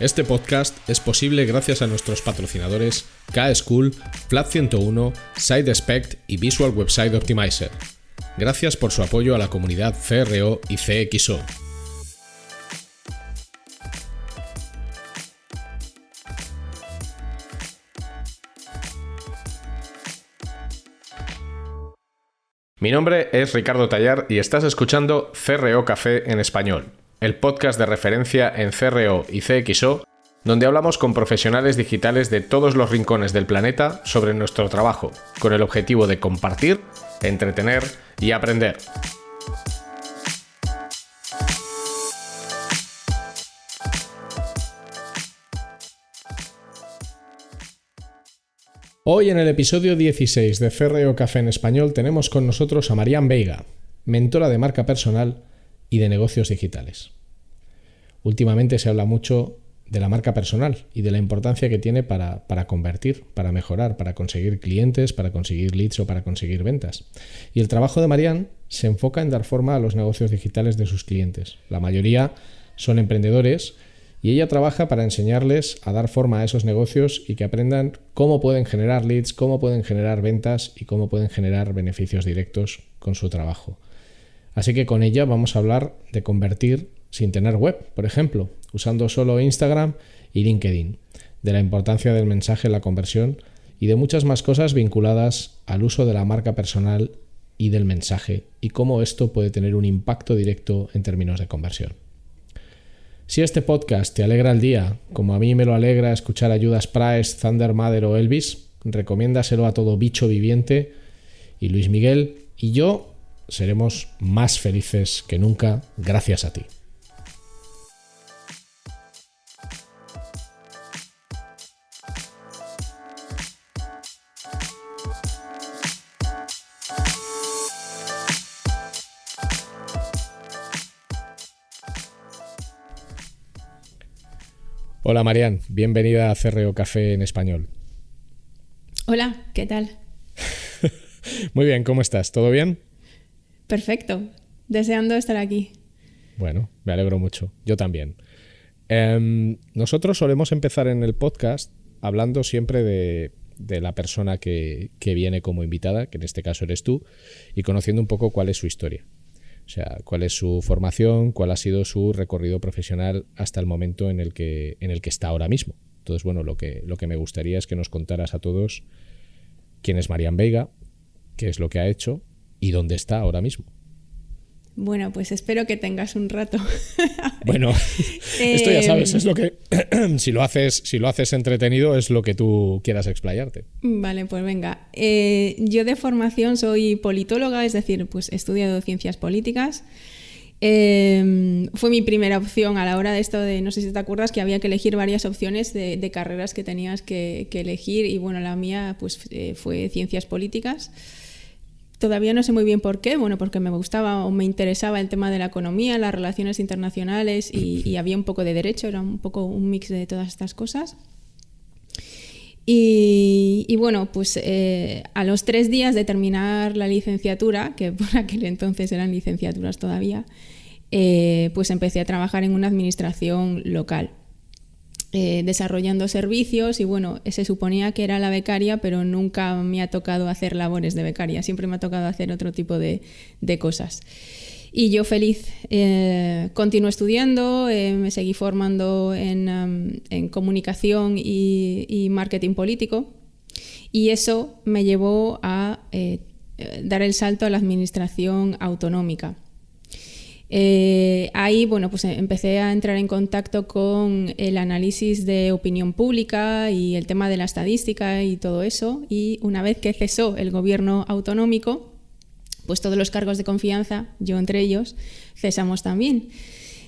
Este podcast es posible gracias a nuestros patrocinadores K-School, Flat 101, SideSpect y Visual Website Optimizer. Gracias por su apoyo a la comunidad CRO y CXO. Mi nombre es Ricardo Tallar y estás escuchando CRO Café en Español, el podcast de referencia en CRO y CXO, donde hablamos con profesionales digitales de todos los rincones del planeta sobre nuestro trabajo, con el objetivo de compartir, entretener y aprender. Hoy en el episodio 16 de CRO Café en Español tenemos con nosotros a Marian Veiga, mentora de marca personal y de negocios digitales. Últimamente se habla mucho de la marca personal y de la importancia que tiene para convertir, para mejorar, para conseguir clientes, para conseguir leads o para conseguir ventas. Y el trabajo de Marian se enfoca en dar forma a los negocios digitales de sus clientes. La mayoría son emprendedores y ella trabaja para enseñarles a dar forma a esos negocios y que aprendan cómo pueden generar leads, cómo pueden generar ventas y cómo pueden generar beneficios directos con su trabajo. Así que con ella vamos a hablar de convertir sin tener web, por ejemplo, usando solo Instagram y LinkedIn, de la importancia del mensaje en la conversión y de muchas más cosas vinculadas al uso de la marca personal y del mensaje y cómo esto puede tener un impacto directo en términos de conversión. Si este podcast te alegra el día, como a mí me lo alegra escuchar a Judas Priest, Thunder Mother o Elvis, recomiéndaselo a todo bicho viviente y Luis Miguel y yo seremos más felices que nunca gracias a ti. Hola Marian, bienvenida a CRO Café en Español. Hola, ¿qué tal? Muy bien, ¿cómo estás? ¿Todo bien? Perfecto, deseando estar aquí. Bueno, me alegro mucho, yo también. Nosotros solemos empezar en el podcast hablando siempre de la persona que viene como invitada, que en este caso eres tú, y conociendo un poco cuál es su historia. O sea, cuál es su formación, cuál ha sido su recorrido profesional hasta el momento en el que está ahora mismo. Entonces, bueno, lo que me gustaría es que nos contaras a todos quién es Marian Veiga, qué es lo que ha hecho y dónde está ahora mismo. Bueno, pues espero que tengas un rato. Bueno, esto ya sabes, es lo que si lo haces entretenido es lo que tú quieras explayarte. Vale, pues venga. Yo de formación soy politóloga, es decir, pues he estudiado ciencias políticas. Fue mi primera opción a la hora de esto de, no sé si te acuerdas, que había que elegir varias opciones de carreras que tenías que elegir y bueno, la mía pues fue ciencias políticas. Todavía no sé muy bien por qué, bueno, porque me gustaba o me interesaba el tema de la economía, las relaciones internacionales y había un poco de derecho, era un poco un mix de todas estas cosas. Y bueno, pues a los 3 días de terminar la licenciatura, que por aquel entonces eran licenciaturas todavía, pues empecé a trabajar en una administración local. Desarrollando servicios y bueno, se suponía que era la becaria, pero nunca me ha tocado hacer labores de becaria, siempre me ha tocado hacer otro tipo de cosas. Y yo feliz, continué estudiando, me seguí formando en comunicación y marketing político y eso me llevó a dar el salto a la administración autonómica. Ahí bueno, pues empecé a entrar en contacto con el análisis de opinión pública y el tema de la estadística y todo eso, y una vez que cesó el gobierno autonómico, pues todos los cargos de confianza, yo entre ellos, cesamos también.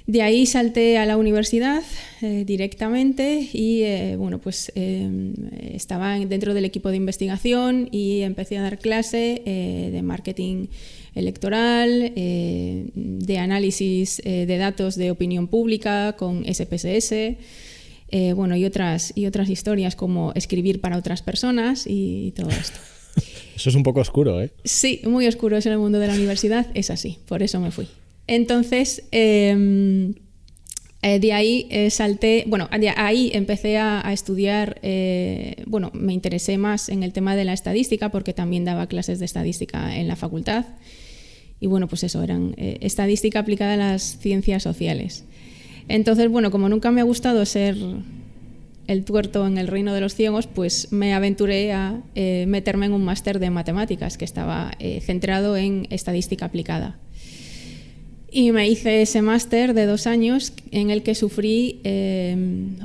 De ahí salté a la universidad directamente y bueno, pues estaba dentro del equipo de investigación y empecé a dar clase de marketing electoral, de análisis de datos de opinión pública con SPSS, bueno, y otras historias como escribir para otras personas y todo esto. Eso es un poco oscuro, ¿eh? Sí, muy oscuro es en el mundo de la universidad, es así, por eso me fui. Entonces, De ahí salté, bueno, de ahí empecé a estudiar, bueno, me interesé más en el tema de la estadística porque también daba clases de estadística en la facultad. Y bueno, pues eso, eran estadística aplicada a las ciencias sociales. Entonces, bueno, como nunca me ha gustado ser el tuerto en el reino de los ciegos, pues me aventuré a meterme en un máster de matemáticas que estaba centrado en estadística aplicada. Y me hice ese máster de 2 años en el que sufrí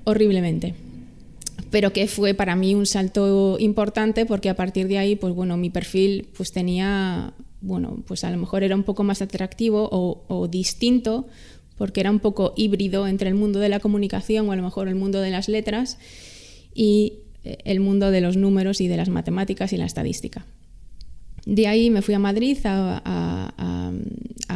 horriblemente. Pero que fue para mí un salto importante porque a partir de ahí, pues bueno, mi perfil pues tenía, bueno, pues a lo mejor era un poco más atractivo o distinto, porque era un poco híbrido entre el mundo de la comunicación o a lo mejor el mundo de las letras y el mundo de los números y de las matemáticas y la estadística. De ahí me fui a Madrid a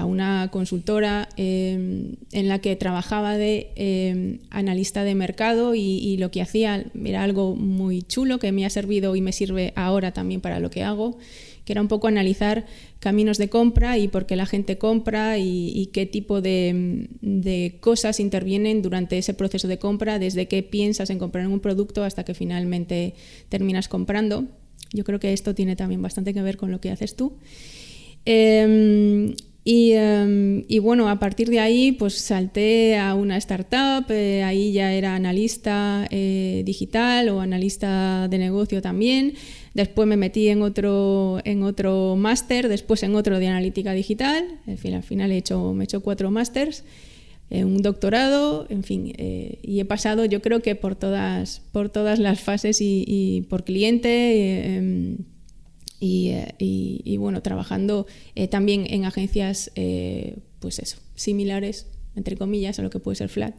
una consultora en la que trabajaba de analista de mercado y lo que hacía era algo muy chulo que me ha servido y me sirve ahora también para lo que hago, que era un poco analizar caminos de compra y por qué la gente compra y qué tipo de cosas intervienen durante ese proceso de compra, desde que piensas en comprar un producto hasta que finalmente terminas comprando. Yo creo que esto tiene también bastante que ver con lo que haces tú. Y bueno, a partir de ahí pues salté a una startup, ahí ya era analista digital o analista de negocio también. Después me metí en otro máster, después en otro de analítica digital. Al final me he hecho 4 másters, un doctorado, en fin, y he pasado yo creo que por todas las fases y por cliente y bueno, trabajando también en agencias pues eso, similares, entre comillas, a lo que puede ser Flat.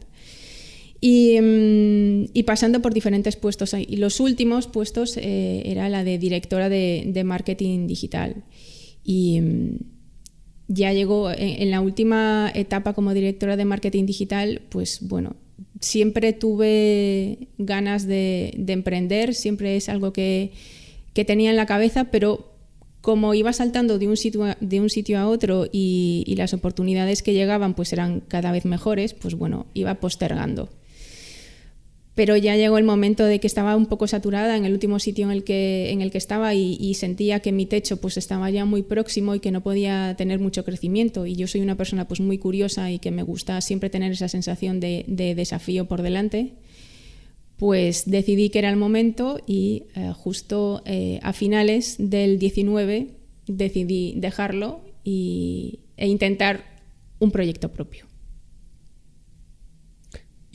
Y pasando por diferentes puestos. Y los últimos puestos era la de directora de marketing digital. Y ya llegó en la última etapa como directora de marketing digital, pues bueno, siempre tuve ganas de emprender, siempre es algo que tenía en la cabeza, pero como iba saltando de un sitio a otro y las oportunidades que llegaban pues eran cada vez mejores, pues bueno, iba postergando. Pero ya llegó el momento de que estaba un poco saturada en el último sitio en el que estaba y sentía que mi techo pues estaba ya muy próximo y que no podía tener mucho crecimiento. Y yo soy una persona pues muy curiosa y que me gusta siempre tener esa sensación de desafío por delante. Pues decidí que era el momento y justo a finales del 19 decidí dejarlo e intentar un proyecto propio.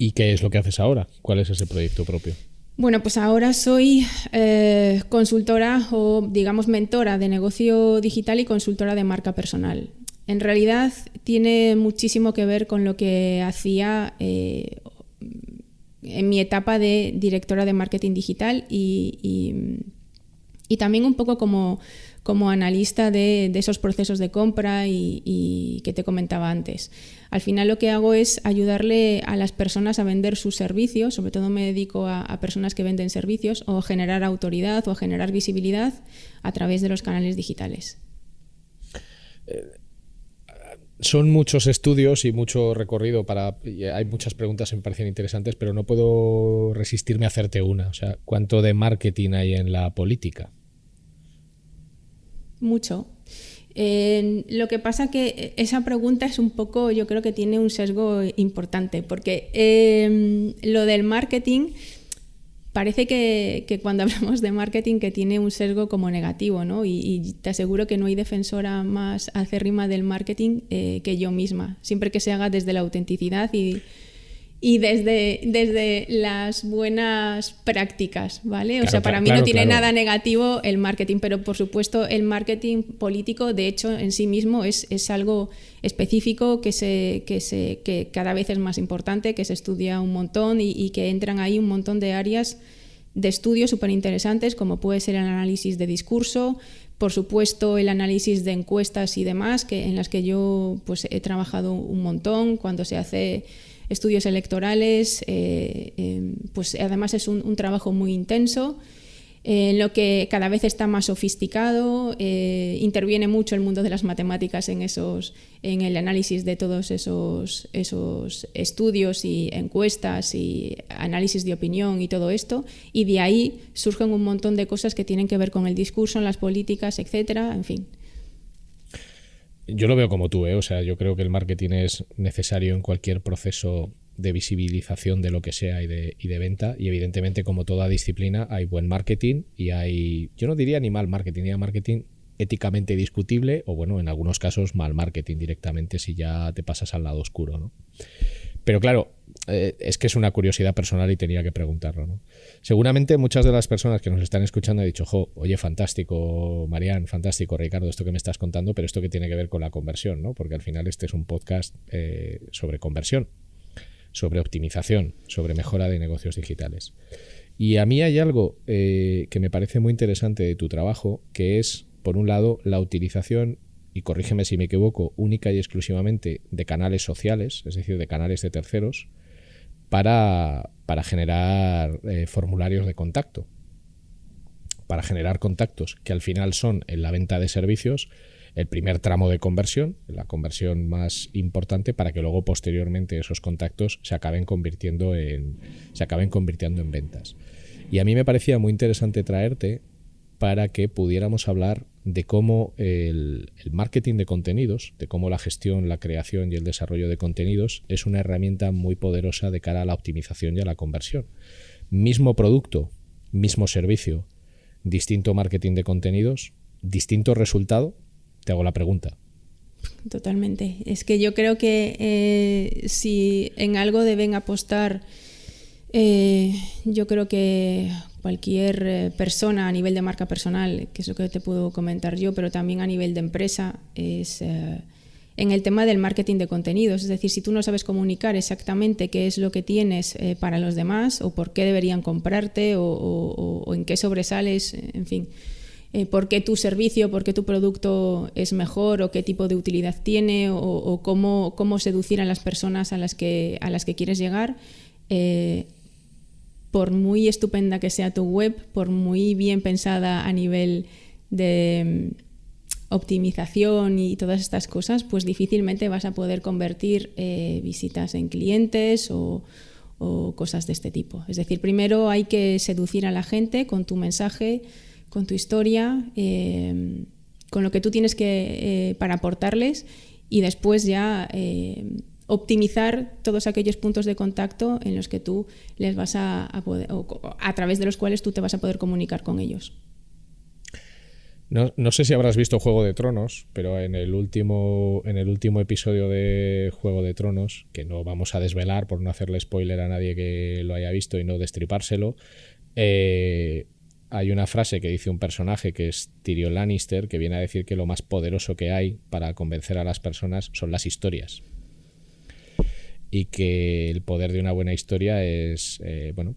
¿Y qué es lo que haces ahora? ¿Cuál es ese proyecto propio? Bueno, pues ahora soy consultora o, digamos, mentora de negocio digital y consultora de marca personal. En realidad tiene muchísimo que ver con lo que hacía en mi etapa de directora de marketing digital y también un poco como analista de esos procesos de compra y que te comentaba antes. Al final lo que hago es ayudarle a las personas a vender sus servicios, sobre todo me dedico a personas que venden servicios, o a generar autoridad o a generar visibilidad a través de los canales digitales. Son muchos estudios y mucho recorrido hay muchas preguntas que me parecen interesantes, pero no puedo resistirme a hacerte una. O sea, ¿cuánto de marketing hay en la política? Mucho. Lo que pasa que esa pregunta es un poco, yo creo que tiene un sesgo importante, porque lo del marketing parece que cuando hablamos de marketing que tiene un sesgo como negativo, ¿no? Y te aseguro que no hay defensora más acérrima del marketing que yo misma, siempre que se haga desde la autenticidad y desde las buenas prácticas, ¿vale? O sea, para mí no tiene nada negativo el marketing, pero por supuesto el marketing político, de hecho, en sí mismo es algo específico que cada vez es más importante, que se estudia un montón y que entran ahí un montón de áreas de estudio súper interesantes, como puede ser el análisis de discurso, por supuesto el análisis de encuestas y demás, en las que yo pues he trabajado un montón cuando se hace estudios electorales, pues además es un trabajo muy intenso. en lo que cada vez está más sofisticado, interviene mucho el mundo de las matemáticas en el análisis de todos esos estudios y encuestas y análisis de opinión y todo esto, y de ahí surgen un montón de cosas que tienen que ver con el discurso, las políticas, etcétera, en fin. Yo lo veo como tú, ¿eh? O sea, yo creo que el marketing es necesario en cualquier proceso de visibilización de lo que sea y de venta, y evidentemente, como toda disciplina, hay buen marketing y hay, yo no diría ni mal marketing, diría marketing éticamente discutible, o bueno, en algunos casos mal marketing directamente si ya te pasas al lado oscuro, ¿no? Pero claro, es que es una curiosidad personal y tenía que preguntarlo, ¿no? Seguramente muchas de las personas que nos están escuchando han dicho, oye, fantástico, Marian, fantástico, Ricardo, esto que me estás contando, pero esto que tiene que ver con la conversión, ¿no? Porque al final este es un podcast sobre conversión, sobre optimización, sobre mejora de negocios digitales. Y a mí hay algo que me parece muy interesante de tu trabajo, que es, por un lado, la utilización, y corrígeme si me equivoco, única y exclusivamente de canales sociales, es decir, de canales de terceros, para generar formularios de contacto, para generar contactos que al final son, en la venta de servicios, el primer tramo de conversión, la conversión más importante, para que luego posteriormente esos contactos se acaben convirtiendo en ventas. Y a mí me parecía muy interesante traerte para que pudiéramos hablar de cómo el marketing de contenidos, de cómo la gestión, la creación y el desarrollo de contenidos es una herramienta muy poderosa de cara a la optimización y a la conversión. Mismo producto, mismo servicio, distinto marketing de contenidos, distinto resultado. Te hago la pregunta. Totalmente. Es que yo creo que si en algo deben apostar, yo creo que cualquier persona a nivel de marca personal, que es lo que te puedo comentar yo, pero también a nivel de empresa, es en el tema del marketing de contenidos. Es decir, si tú no sabes comunicar exactamente qué es lo que tienes para los demás, o por qué deberían comprarte, o en qué sobresales, en fin, por qué tu servicio, por qué tu producto es mejor, o qué tipo de utilidad tiene, o cómo seducir a las personas a las que quieres llegar, por muy estupenda que sea tu web, por muy bien pensada a nivel de optimización y todas estas cosas, pues difícilmente vas a poder convertir visitas en clientes o cosas de este tipo. Es decir, primero hay que seducir a la gente con tu mensaje, con tu historia, con lo que tú tienes para aportarles, y después ya optimizar todos aquellos puntos de contacto en los que tú les vas a poder, o a través de los cuales tú te vas a poder comunicar con ellos. No sé si habrás visto Juego de Tronos, pero en el último episodio de Juego de Tronos, que no vamos a desvelar por no hacerle spoiler a nadie que lo haya visto y no destripárselo, hay una frase que dice un personaje que es Tyrion Lannister, que viene a decir que lo más poderoso que hay para convencer a las personas son las historias. Y que el poder de una buena historia es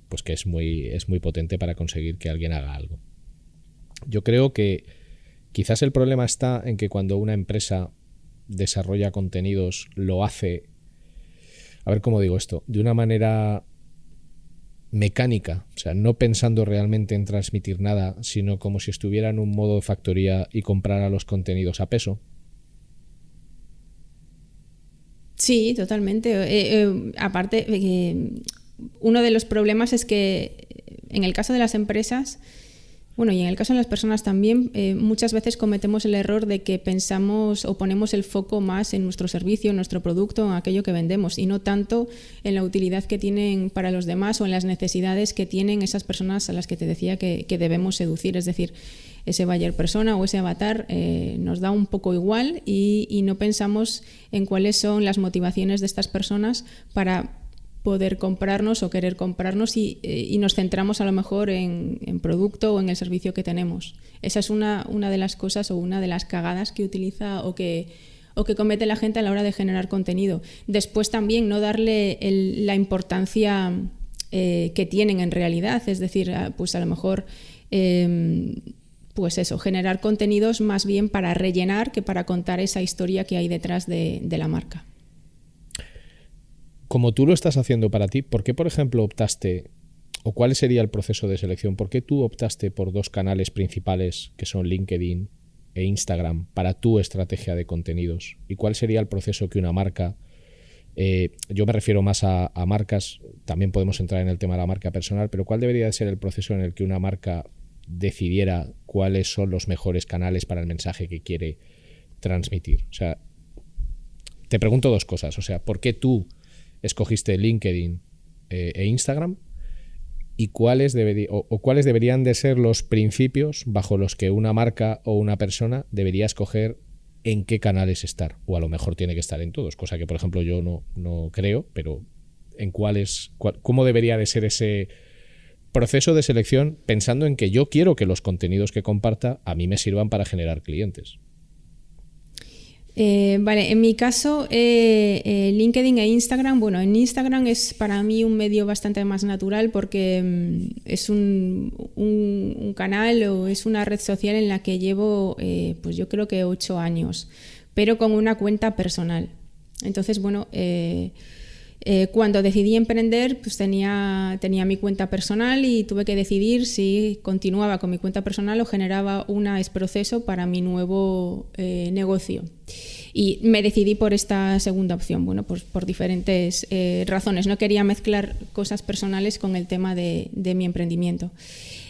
pues que es muy potente para conseguir que alguien haga algo. Yo creo que quizás el problema está en que cuando una empresa desarrolla contenidos lo hace, a ver cómo digo esto, de una manera mecánica, o sea, no pensando realmente en transmitir nada, sino como si estuviera en un modo de factoría y comprara los contenidos a peso. Sí, totalmente. Aparte, uno de los problemas es que en el caso de las empresas, bueno, y en el caso de las personas también, muchas veces cometemos el error de que pensamos o ponemos el foco más en nuestro servicio, en nuestro producto, en aquello que vendemos, y no tanto en la utilidad que tienen para los demás o en las necesidades que tienen esas personas a las que te decía que debemos seducir. Es decir, ese buyer persona o ese avatar nos da un poco igual, y no pensamos en cuáles son las motivaciones de estas personas para poder comprarnos o querer comprarnos, y nos centramos a lo mejor en producto o en el servicio que tenemos. Esa es una de las cosas o una de las cagadas que utiliza o que comete la gente a la hora de generar contenido. Después también no darle la importancia que tienen en realidad, es decir, pues a lo mejor pues eso, generar contenidos más bien para rellenar que para contar esa historia que hay detrás de la marca. Como tú lo estás haciendo para ti, ¿por qué, por ejemplo, optaste, o cuál sería el proceso de selección? ¿Por qué tú optaste por 2 canales principales que son LinkedIn e Instagram para tu estrategia de contenidos? ¿Y cuál sería el proceso que una marca, yo me refiero más a marcas, también podemos entrar en el tema de la marca personal, pero cuál debería de ser el proceso en el que una marca decidiera cuáles son los mejores canales para el mensaje que quiere transmitir? O sea, te pregunto 2 cosas. O sea, ¿por qué tú escogiste LinkedIn e Instagram? ¿Y cuáles deberían de ser los principios bajo los que una marca o una persona debería escoger en qué canales estar? O a lo mejor tiene que estar en todos, cosa que, por ejemplo, yo no creo, pero en ¿cómo debería de ser ese proceso de selección, pensando en que yo quiero que los contenidos que comparta a mí me sirvan para generar clientes? Vale, en mi caso, LinkedIn e Instagram, bueno, en Instagram es para mí un medio bastante más natural porque es un canal o es una red social en la que llevo, pues yo creo que 8 años, pero con una cuenta personal. Entonces, bueno, cuando decidí emprender, pues tenía mi cuenta personal y tuve que decidir si continuaba con mi cuenta personal o generaba un proceso para mi nuevo negocio. Y me decidí por esta segunda opción, bueno, pues por diferentes razones. No quería mezclar cosas personales con el tema de mi emprendimiento.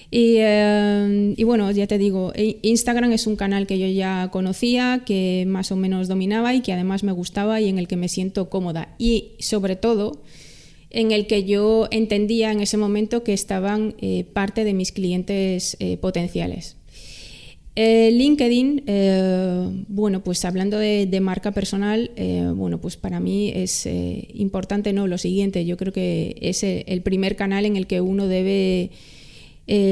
Y bueno, ya te digo, Instagram es un canal que yo ya conocía, que más o menos dominaba y que además me gustaba y en el que me siento cómoda. Y sobre todo, en el que yo entendía en ese momento que estaban parte de mis clientes potenciales. LinkedIn, bueno, pues hablando de marca personal, bueno, pues para mí es importante, ¿no? Lo siguiente, yo creo que es el primer canal en el que uno debe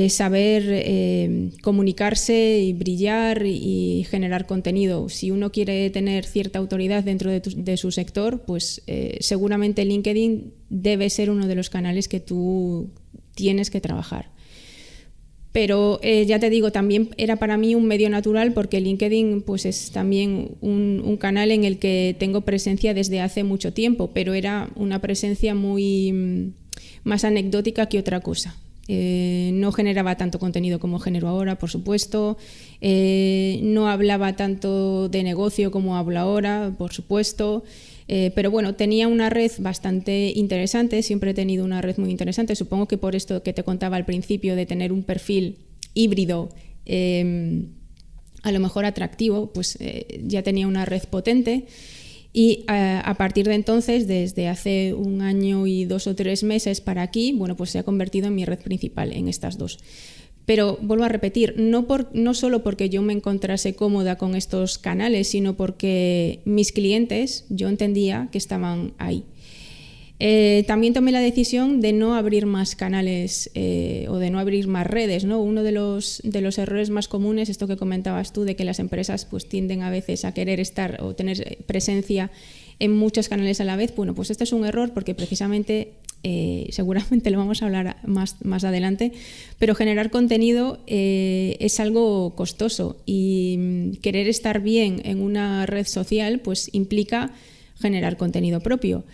saber comunicarse y brillar y generar contenido. Si uno quiere tener cierta autoridad dentro de su sector, pues seguramente LinkedIn debe ser uno de los canales que tú tienes que trabajar. Pero ya te digo, también era para mí un medio natural porque LinkedIn pues es también un canal en el que tengo presencia desde hace mucho tiempo, pero era una presencia muy más anecdótica que otra cosa. No generaba tanto contenido como genero ahora, por supuesto. No hablaba tanto de negocio como hablo ahora, por supuesto. Pero bueno, tenía una red bastante interesante, siempre he tenido una red muy interesante. Supongo que por esto que te contaba al principio de tener un perfil híbrido, a lo mejor atractivo, pues ya tenía una red potente. Y a partir de entonces, desde hace 1 año y 2 o 3 meses para aquí, bueno, pues se ha convertido en mi red principal, en estas 2. Pero vuelvo a repetir, no solo porque yo me encontrase cómoda con estos canales, sino porque mis clientes, yo entendía que estaban ahí. También tomé la decisión de no abrir más canales o de no abrir más redes, ¿no? Uno de los errores más comunes, esto que comentabas tú, de que las empresas pues tienden a veces a querer estar o tener presencia en muchos canales a la vez. Bueno, pues este es un error porque precisamente, seguramente lo vamos a hablar más adelante, pero generar contenido es algo costoso y querer estar bien en una red social pues implica generar contenido propio.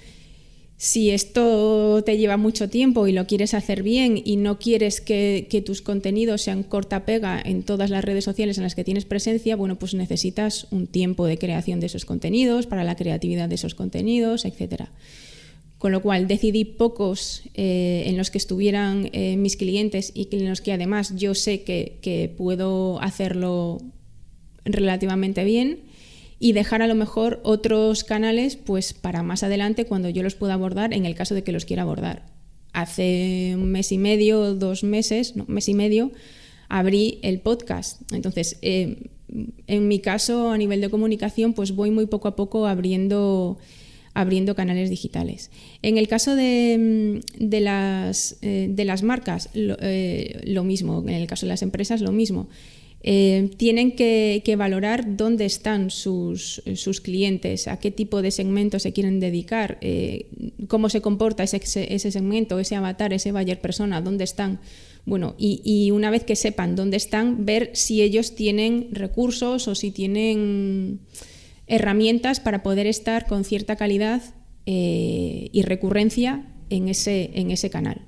Si esto te lleva mucho tiempo y lo quieres hacer bien y no quieres que tus contenidos sean corta pega en todas las redes sociales en las que tienes presencia, bueno, pues necesitas un tiempo de creación de esos contenidos, para la creatividad de esos contenidos, etc. Con lo cual decidí pocos en los que estuvieran mis clientes y en los que además yo sé que puedo hacerlo relativamente bien, y dejar a lo mejor otros canales pues para más adelante cuando yo los pueda abordar en el caso de que los quiera abordar. Hace 1 mes y medio, 2 meses, no, 1 mes y medio, abrí el podcast. Entonces, en mi caso, a nivel de comunicación, pues voy muy poco a poco abriendo canales digitales. En el caso de las marcas, lo mismo. En el caso de las empresas, lo mismo. Tienen que valorar dónde están sus clientes, a qué tipo de segmento se quieren dedicar, cómo se comporta ese segmento, ese avatar, ese buyer persona, dónde están. Bueno, y una vez que sepan dónde están, ver si ellos tienen recursos o si tienen herramientas para poder estar con cierta calidad y recurrencia en ese canal.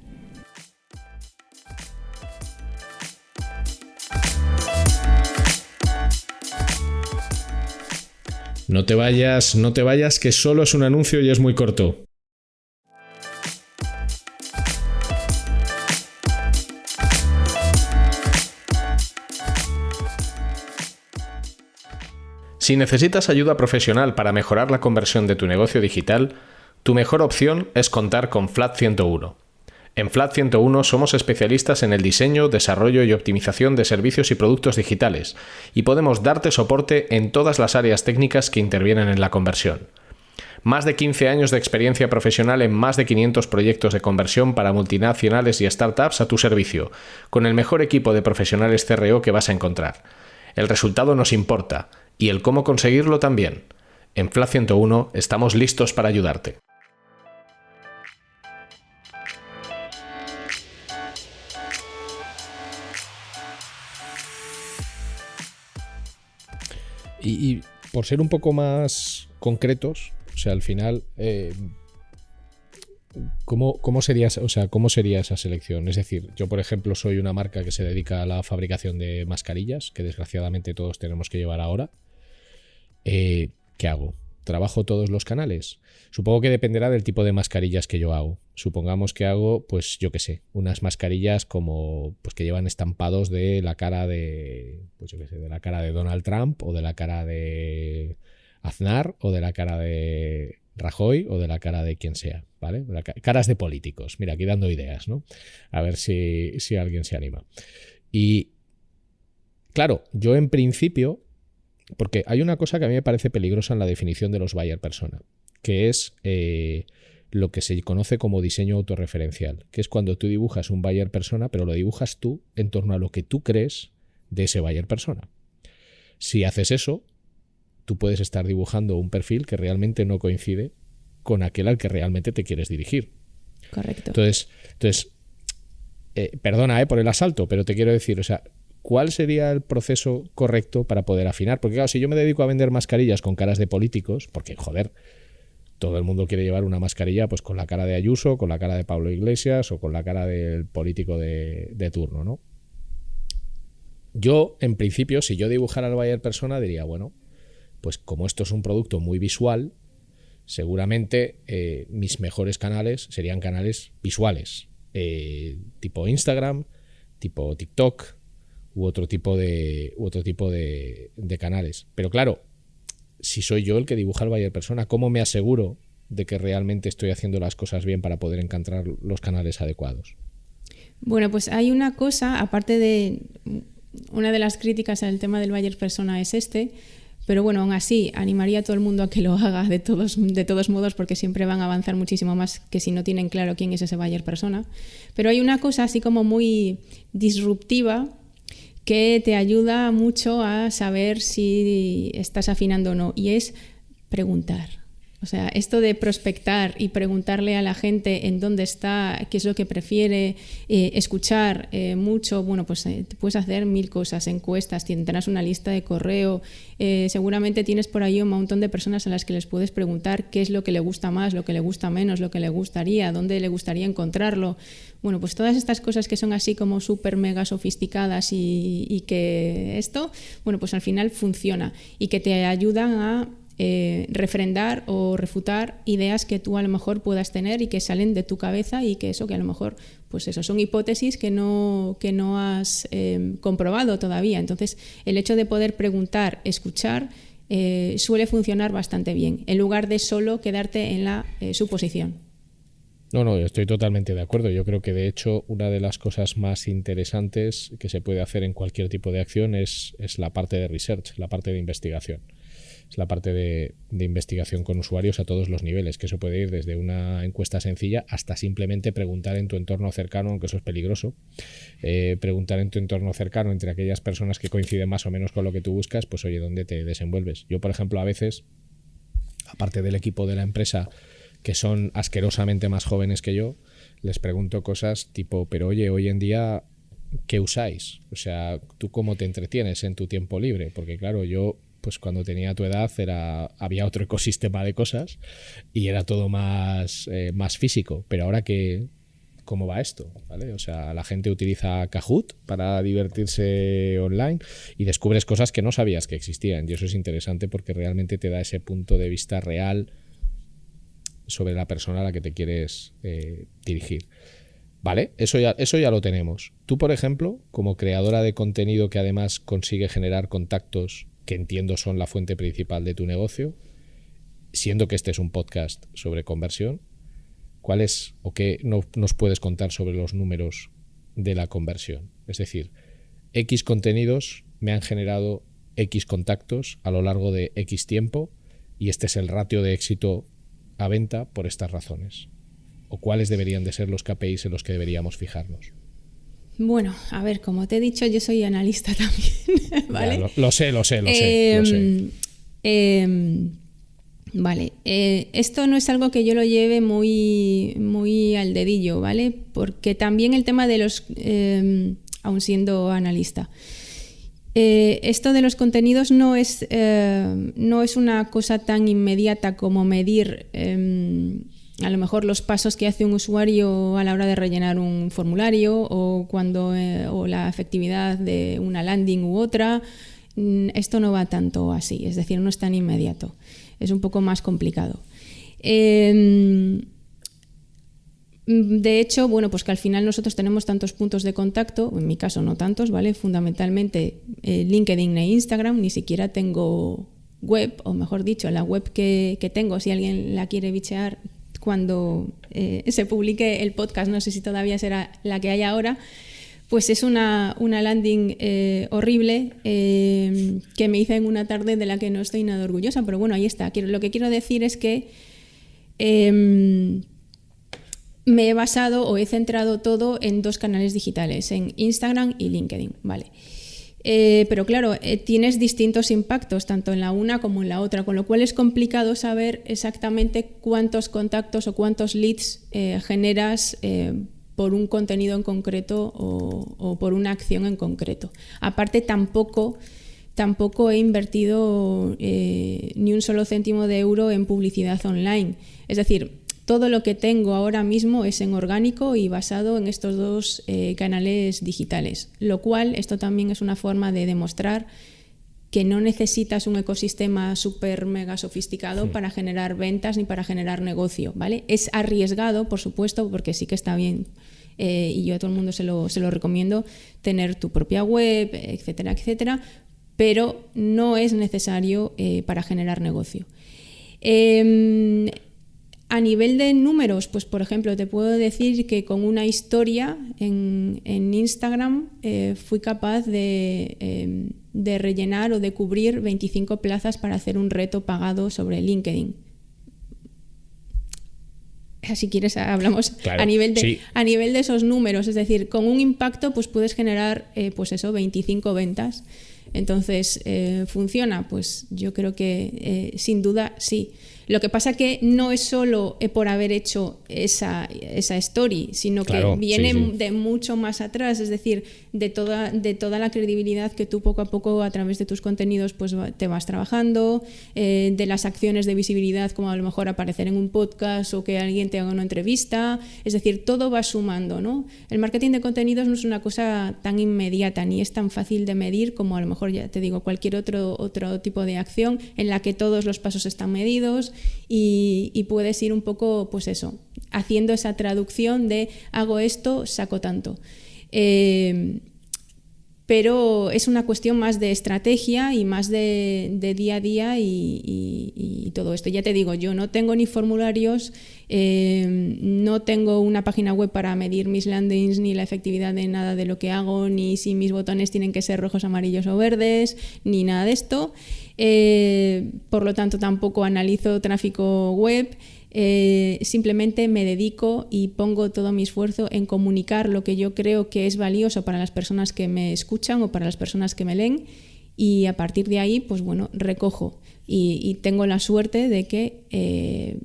No te vayas, que solo es un anuncio y es muy corto. Si necesitas ayuda profesional para mejorar la conversión de tu negocio digital, tu mejor opción es contar con Flat 101. En Flat 101 somos especialistas en el diseño, desarrollo y optimización de servicios y productos digitales y podemos darte soporte en todas las áreas técnicas que intervienen en la conversión. Más de 15 años de experiencia profesional en más de 500 proyectos de conversión para multinacionales y startups a tu servicio, con el mejor equipo de profesionales CRO que vas a encontrar. El resultado nos importa y el cómo conseguirlo también. En Flat 101 estamos listos para ayudarte. Y por ser un poco más concretos, o sea, al final, ¿cómo sería esa selección? Es decir, yo, por ejemplo, soy una marca que se dedica a la fabricación de mascarillas, que desgraciadamente todos tenemos que llevar ahora. ¿Qué hago? ¿Trabajo todos los canales? Supongo que dependerá del tipo de mascarillas que yo hago. Supongamos que hago, pues yo qué sé, unas mascarillas como pues que llevan estampados de la cara de, pues yo qué sé, de la cara de Donald Trump o de la cara de Aznar o de la cara de Rajoy o de la cara de quien sea, ¿vale? Caras de políticos. Mira, aquí dando ideas, ¿no? A ver si alguien se anima. Y claro, yo en principio, porque hay una cosa que a mí me parece peligrosa en la definición de los buyer persona, que es lo que se conoce como diseño autorreferencial, que es cuando tú dibujas un buyer persona, pero lo dibujas tú en torno a lo que tú crees de ese buyer persona. Si haces eso, tú puedes estar dibujando un perfil que realmente no coincide con aquel al que realmente te quieres dirigir. Correcto. Entonces perdona por el asalto, pero te quiero decir, o sea, ¿cuál sería el proceso correcto para poder afinar? Porque claro, si yo me dedico a vender mascarillas con caras de políticos, porque joder, todo el mundo quiere llevar una mascarilla pues con la cara de Ayuso, con la cara de Pablo Iglesias o con la cara del político de turno, ¿no? Yo, en principio, si yo dibujara al buyer persona, diría, bueno, pues como esto es un producto muy visual, seguramente mis mejores canales serían canales visuales, tipo Instagram, tipo TikTok u otro tipo de canales. Pero claro, si soy yo el que dibuja al buyer persona, ¿cómo me aseguro de que realmente estoy haciendo las cosas bien para poder encontrar los canales adecuados? Bueno, pues hay una cosa, aparte de una de las críticas al tema del buyer persona es pero bueno, aún así animaría a todo el mundo a que lo haga de todos modos, porque siempre van a avanzar muchísimo más que si no tienen claro quién es ese buyer persona. Pero hay una cosa así como muy disruptiva que te ayuda mucho a saber si estás afinando o no, y es preguntar. O sea, esto de prospectar y preguntarle a la gente en dónde está, qué es lo que prefiere, escuchar mucho, bueno, pues puedes hacer 1000 cosas, encuestas, tendrás una lista de correo, seguramente tienes por ahí un montón de personas a las que les puedes preguntar qué es lo que le gusta más, lo que le gusta menos, lo que le gustaría, dónde le gustaría encontrarlo. Bueno, pues todas estas cosas que son así como súper mega sofisticadas y que esto, bueno, pues al final funciona y que te ayudan a refrendar o refutar ideas que tú a lo mejor puedas tener y que salen de tu cabeza y que a lo mejor pues eso son hipótesis que no has comprobado todavía. Entonces el hecho de poder preguntar, escuchar suele funcionar bastante bien en lugar de solo quedarte en la suposición. No, estoy totalmente de acuerdo. Yo creo que de hecho una de las cosas más interesantes que se puede hacer en cualquier tipo de acción es la parte de research, la parte de investigación. Es la parte de investigación con usuarios a todos los niveles, que eso puede ir desde una encuesta sencilla hasta simplemente preguntar en tu entorno cercano, aunque eso es peligroso, preguntar en tu entorno cercano entre aquellas personas que coinciden más o menos con lo que tú buscas, pues oye, ¿dónde te desenvuelves? Yo, por ejemplo, a veces, aparte del equipo de la empresa, que son asquerosamente más jóvenes que yo, les pregunto cosas tipo, pero oye, hoy en día, ¿qué usáis? O sea, ¿tú cómo te entretienes en tu tiempo libre? Porque claro, yo pues cuando tenía tu edad había otro ecosistema de cosas y era todo más físico, pero ahora ¿qué cómo va esto, ¿vale? O sea, la gente utiliza Kahoot para divertirse online y descubres cosas que no sabías que existían. Y eso es interesante porque realmente te da ese punto de vista real sobre la persona a la que te quieres dirigir. Vale, eso ya lo tenemos. Tú, por ejemplo, como creadora de contenido que además consigue generar contactos que entiendo son la fuente principal de tu negocio, siendo que este es un podcast sobre conversión, ¿cuál es o qué nos puedes contar sobre los números de la conversión? Es decir, X contenidos me han generado X contactos a lo largo de X tiempo y este es el ratio de éxito a venta por estas razones. ¿O cuáles deberían de ser los KPIs en los que deberíamos fijarnos? Bueno, a ver, como te he dicho, yo soy analista también, ¿vale? Ya, lo sé. Vale, esto no es algo que yo lo lleve muy al dedillo, ¿vale? Porque también el tema de los, aun siendo analista, esto de los contenidos no es una cosa tan inmediata como medir a lo mejor los pasos que hace un usuario a la hora de rellenar un formulario o o la efectividad de una landing u otra. Esto no va tanto así, es decir, no es tan inmediato. Es un poco más complicado. De hecho, bueno, pues que al final nosotros tenemos tantos puntos de contacto, en mi caso no tantos, ¿vale? Fundamentalmente LinkedIn e Instagram, ni siquiera tengo web, o mejor dicho, la web que tengo, si alguien la quiere bichear cuando se publique el podcast, no sé si todavía será la que hay ahora, pues es una landing horrible que me hice en una tarde de la que no estoy nada orgullosa, pero bueno, ahí está. Lo que quiero decir es que me he basado o he centrado todo en 2 canales digitales, en Instagram y LinkedIn, ¿vale? Pero claro, tienes distintos impactos tanto en la una como en la otra, con lo cual es complicado saber exactamente cuántos contactos o cuántos leads generas por un contenido en concreto o por una acción en concreto. Aparte, tampoco he invertido ni un solo céntimo de euro en publicidad online. Es decir, todo lo que tengo ahora mismo es en orgánico y basado en estos 2 canales digitales, lo cual esto también es una forma de demostrar que no necesitas un ecosistema súper mega sofisticado para generar ventas ni para generar negocio, ¿vale? Es arriesgado, por supuesto, porque sí que está bien y yo a todo el mundo se lo recomiendo, tener tu propia web, etcétera, etcétera, pero no es necesario para generar negocio. A nivel de números, pues por ejemplo, te puedo decir que con una historia en Instagram fui capaz de rellenar o de cubrir 25 plazas para hacer un reto pagado sobre LinkedIn. Si quieres hablamos claro, a nivel de esos números, es decir, con un impacto pues puedes generar 25 ventas. Entonces, ¿funciona? Pues yo creo que sin duda sí. Lo que pasa que no es solo por haber hecho esa story, sino claro, que viene de mucho más atrás, es decir, de toda la credibilidad que tú poco a poco a través de tus contenidos pues te vas trabajando, de las acciones de visibilidad como a lo mejor aparecer en un podcast o que alguien te haga una entrevista, es decir, todo va sumando, ¿no? El marketing de contenidos no es una cosa tan inmediata ni es tan fácil de medir como a lo mejor, ya te digo, cualquier otro tipo de acción en la que todos los pasos están medidos y puedes ir un poco, pues eso, haciendo esa traducción de hago esto, saco tanto. Pero es una cuestión más de estrategia y más de día a día y todo esto. Ya te digo, yo no tengo ni formularios, no tengo una página web para medir mis landings ni la efectividad de nada de lo que hago, ni si mis botones tienen que ser rojos, amarillos o verdes, ni nada de esto. Por lo tanto, tampoco analizo tráfico web. Simplemente me dedico y pongo todo mi esfuerzo en comunicar lo que yo creo que es valioso para las personas que me escuchan o para las personas que me leen y a partir de ahí pues bueno, recojo y tengo la suerte de que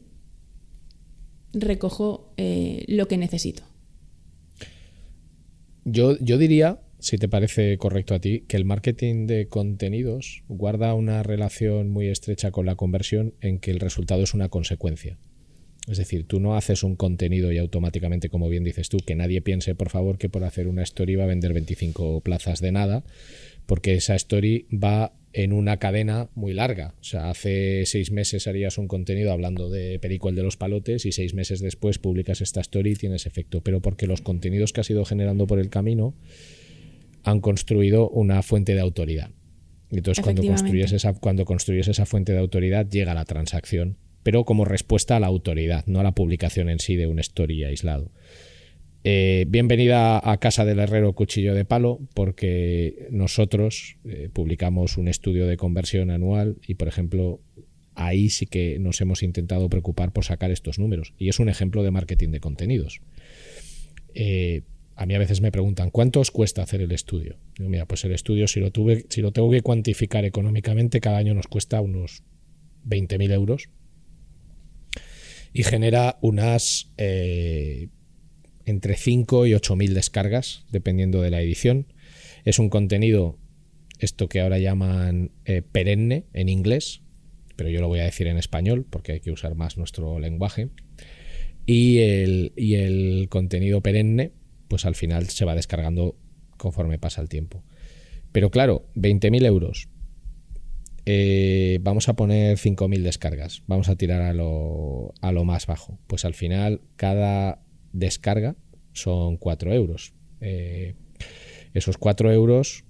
recojo lo que necesito. Yo diría, si te parece correcto a ti, que el marketing de contenidos guarda una relación muy estrecha con la conversión en que el resultado es una consecuencia. Es decir, tú no haces un contenido y automáticamente, como bien dices tú, que nadie piense, por favor, que por hacer una story va a vender 25 plazas de nada, porque esa story va en una cadena muy larga. O sea, hace 6 meses harías un contenido hablando de Perico el de los palotes y 6 meses después publicas esta story y tienes efecto. Pero porque los contenidos que has ido generando por el camino han construido una fuente de autoridad. Entonces, cuando construyes esa fuente de autoridad, llega la transacción, pero como respuesta a la autoridad, no a la publicación en sí de un story aislado. Bienvenida a Casa del Herrero Cuchillo de Palo, porque nosotros publicamos un estudio de conversión anual y, por ejemplo, ahí sí que nos hemos intentado preocupar por sacar estos números. Y es un ejemplo de marketing de contenidos. A mí a veces me preguntan, ¿cuánto os cuesta hacer el estudio? Digo, mira, pues el estudio, si lo tengo que cuantificar económicamente, cada año nos cuesta unos 20.000 euros y genera unas entre 5 y 8.000 descargas, dependiendo de la edición. Es un contenido, esto que ahora llaman perenne en inglés, pero yo lo voy a decir en español porque hay que usar más nuestro lenguaje. Y el contenido perenne, pues al final se va descargando conforme pasa el tiempo. Pero claro, 20.000 euros. Vamos a poner 5.000 descargas. Vamos a tirar a lo más bajo. Pues al final cada descarga son 4 euros. Esos 4 euros,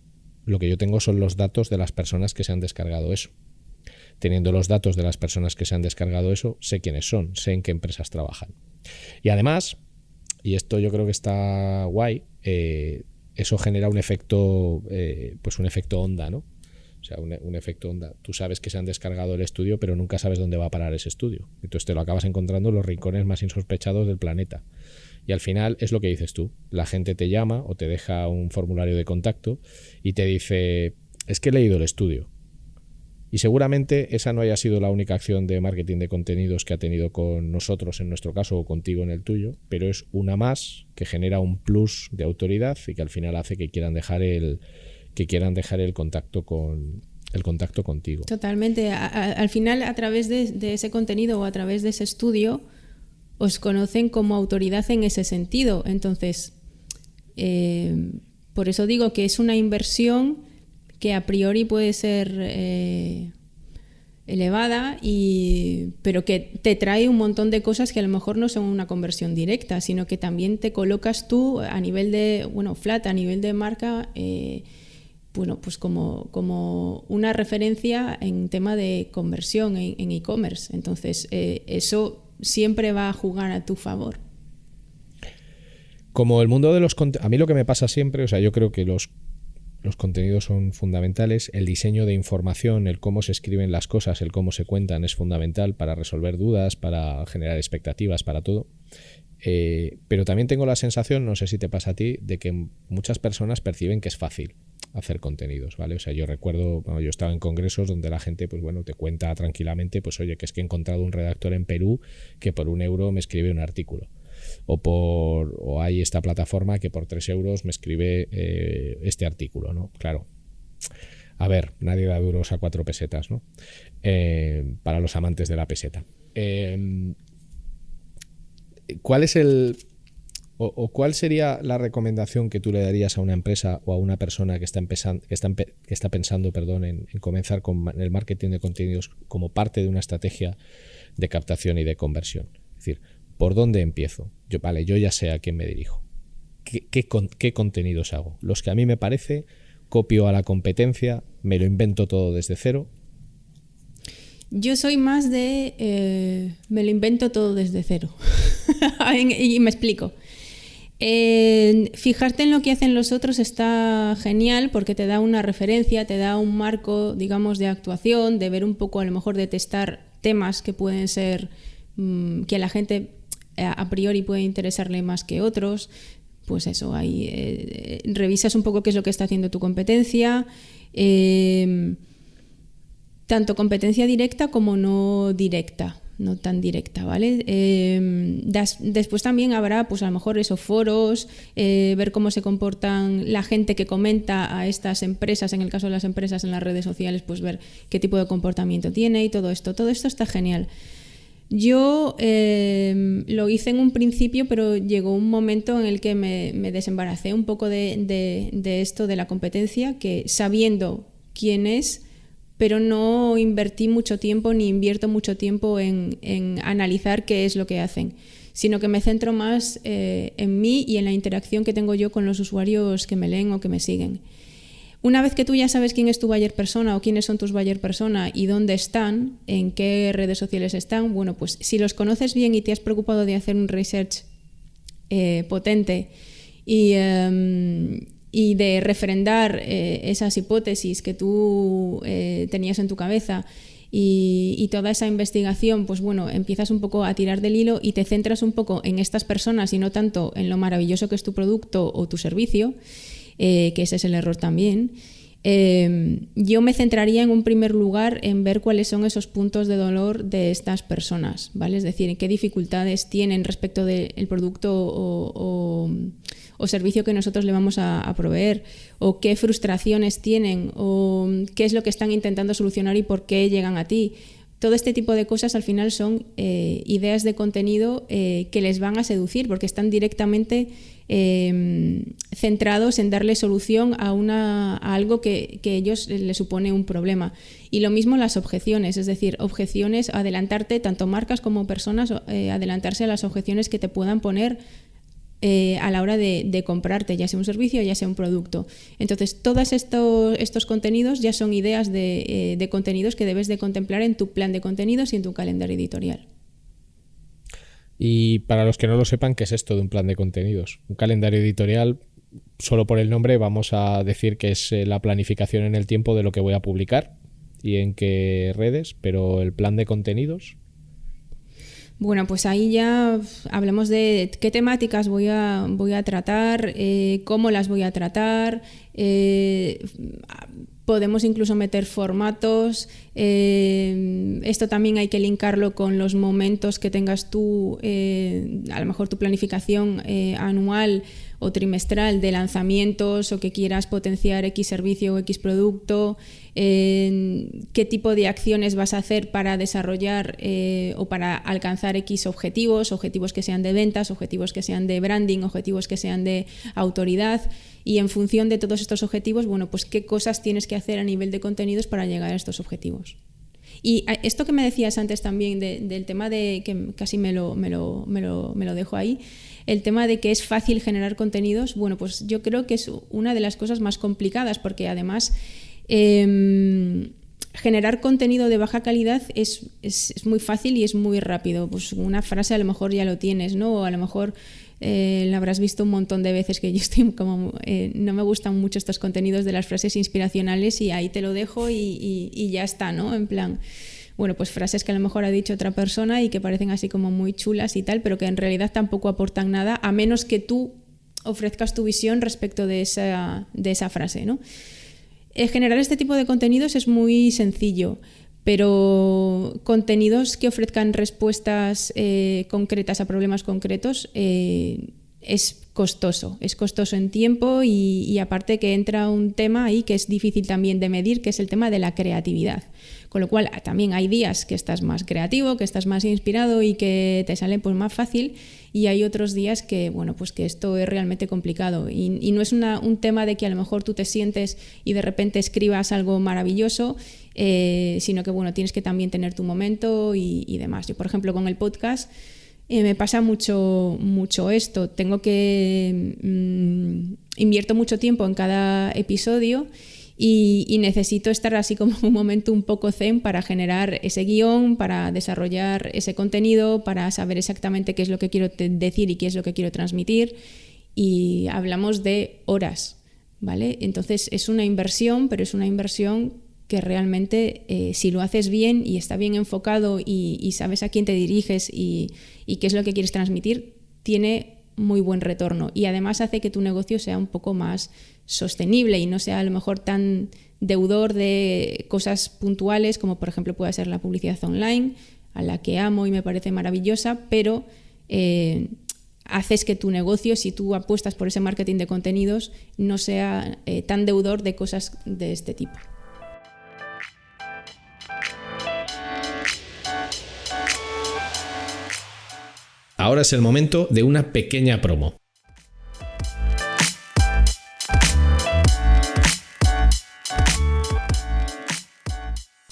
lo que yo tengo son los datos de las personas que se han descargado eso. Teniendo los datos de las personas que se han descargado eso, sé quiénes son, sé en qué empresas trabajan. Y además, y esto yo creo que está guay, eso genera un efecto, pues un efecto onda, ¿no? O sea, un efecto onda. Tú sabes que se han descargado el estudio, pero nunca sabes dónde va a parar ese estudio. Entonces te lo acabas encontrando en los rincones más insospechados del planeta. Y al final es lo que dices tú. La gente te llama o te deja un formulario de contacto y te dice, es que he leído el estudio. Y seguramente esa no haya sido la única acción de marketing de contenidos que ha tenido con nosotros en nuestro caso o contigo en el tuyo, pero es una más que genera un plus de autoridad y que al final hace que quieran dejar el contacto contigo. Totalmente. Al final, a través de ese contenido o a través de ese estudio, os conocen como autoridad en ese sentido. Entonces, por eso digo que es una inversión que a priori puede ser elevada, pero que te trae un montón de cosas que a lo mejor no son una conversión directa, sino que también te colocas tú a nivel de, flat, a nivel de marca, pues como una referencia en tema de conversión en e-commerce. Entonces, eso siempre va a jugar a tu favor. Como el mundo de los contenidos, a mí lo que me pasa siempre, o sea, yo creo que los contenidos son fundamentales, el diseño de información, el cómo se escriben las cosas, el cómo se cuentan es fundamental para resolver dudas, para generar expectativas, para todo. Pero también tengo la sensación, no sé si te pasa a ti, de que muchas personas perciben que es fácil hacer contenidos, ¿vale? O sea, yo recuerdo, yo estaba en congresos donde la gente, pues bueno, te cuenta tranquilamente, pues oye, que es que he encontrado un redactor en Perú que por 1 euro me escribe un artículo. O hay esta plataforma que por 3 euros me escribe este artículo, ¿no? Claro. A ver, nadie da duros a 4 pesetas, ¿no? Para los amantes de la peseta. ¿Cuál es cuál sería la recomendación que tú le darías a una empresa o a una persona que está pensando en comenzar con el marketing de contenidos como parte de una estrategia de captación y de conversión? Es decir, ¿por dónde empiezo? Yo ya sé a quién me dirijo. ¿Qué contenidos hago? Los que a mí me parece, copio a la competencia, me lo invento todo desde cero. Yo soy más de me lo invento todo desde cero. Y me explico. Fijarte en lo que hacen los otros está genial porque te da una referencia, te da un marco, digamos, de actuación, de ver un poco, a lo mejor de testar temas que pueden ser que a la gente a priori puede interesarle más que otros. Pues eso, ahí revisas un poco qué es lo que está haciendo tu competencia, tanto competencia directa como no directa, no tan directa, ¿vale? Después también habrá, pues a lo mejor esos foros, ver cómo se comportan la gente que comenta a estas empresas, en el caso de las empresas en las redes sociales, pues ver qué tipo de comportamiento tiene y todo esto está genial. Yo lo hice en un principio, pero llegó un momento en el que me desembaracé un poco de esto de la competencia, que sabiendo quién es, pero no invertí mucho tiempo ni invierto mucho tiempo en analizar qué es lo que hacen, sino que me centro más en mí y en la interacción que tengo yo con los usuarios que me leen o que me siguen. Una vez que tú ya sabes quién es tu buyer persona o quiénes son tus buyer persona y dónde están, en qué redes sociales están, bueno, pues si los conoces bien y te has preocupado de hacer un research potente y de refrendar esas hipótesis que tú tenías en tu cabeza y toda esa investigación, pues bueno, empiezas un poco a tirar del hilo y te centras un poco en estas personas y no tanto en lo maravilloso que es tu producto o tu servicio, que ese es el error también. Yo me centraría en un primer lugar en ver cuáles son esos puntos de dolor de estas personas, ¿vale? Es decir, en qué dificultades tienen respecto del producto o servicio que nosotros le vamos a proveer, o qué frustraciones tienen, o qué es lo que están intentando solucionar y por qué llegan a ti. Todo este tipo de cosas al final son ideas de contenido que les van a seducir porque están directamente centrados en darle solución a algo que a ellos les supone un problema. Y lo mismo las objeciones, es decir, objeciones, adelantarte, tanto marcas como personas, adelantarse a las objeciones que te puedan poner a la hora de comprarte, ya sea un servicio o ya sea un producto. Entonces, todos estos contenidos ya son ideas de contenidos que debes de contemplar en tu plan de contenidos y en tu calendario editorial. Y para los que no lo sepan, ¿qué es esto de un plan de contenidos? Un calendario editorial, solo por el nombre vamos a decir que es la planificación en el tiempo de lo que voy a publicar y en qué redes, pero el plan de contenidos... Bueno, pues ahí ya hablemos de qué temáticas voy a tratar, cómo las voy a tratar, podemos incluso meter formatos, esto también hay que linkarlo con los momentos que tengas tú, a lo mejor tu planificación anual o trimestral de lanzamientos o que quieras potenciar X servicio o X producto, qué tipo de acciones vas a hacer para desarrollar o para alcanzar X objetivos que sean de ventas, objetivos que sean de branding, objetivos que sean de autoridad, y en función de todos estos objetivos, bueno, pues qué cosas tienes que hacer a nivel de contenidos para llegar a estos objetivos. Y esto que me decías antes también del tema de que casi me lo dejo ahí, el tema de que es fácil generar contenidos, bueno, pues yo creo que es una de las cosas más complicadas porque además generar contenido de baja calidad es muy fácil y es muy rápido. Pues una frase a lo mejor ya lo tienes, ¿no? O a lo mejor la habrás visto un montón de veces que yo estoy como... no me gustan mucho estos contenidos de las frases inspiracionales y ahí te lo dejo y ya está, ¿no? En plan... Bueno, pues frases que a lo mejor ha dicho otra persona y que parecen así como muy chulas y tal, pero que en realidad tampoco aportan nada, a menos que tú ofrezcas tu visión respecto de esa frase, ¿no? Generar este tipo de contenidos es muy sencillo, pero contenidos que ofrezcan respuestas concretas a problemas concretos es costoso en tiempo y aparte que entra un tema ahí que es difícil también de medir, que es el tema de la creatividad. Con lo cual también hay días que estás más creativo, que estás más inspirado y que te sale pues más fácil, y hay otros días que, bueno, pues que esto es realmente complicado y no es un tema de que a lo mejor tú te sientes y de repente escribas algo maravilloso, sino que bueno, tienes que también tener tu momento y demás. Yo, por ejemplo, con el podcast me pasa mucho esto. Tengo que invierto mucho tiempo en cada episodio y necesito estar así como en un momento un poco zen para generar ese guión, para desarrollar ese contenido, para saber exactamente qué es lo que quiero decir y qué es lo que quiero transmitir, y hablamos de horas, ¿vale? Entonces es una inversión, pero es una inversión que realmente si lo haces bien y está bien enfocado y sabes a quién te diriges y qué es lo que quieres transmitir, tiene muy buen retorno y además hace que tu negocio sea un poco más sostenible y no sea a lo mejor tan deudor de cosas puntuales como por ejemplo puede ser la publicidad online, a la que amo y me parece maravillosa, pero haces que tu negocio, si tú apuestas por ese marketing de contenidos, no sea tan deudor de cosas de este tipo. Ahora es el momento de una pequeña promo.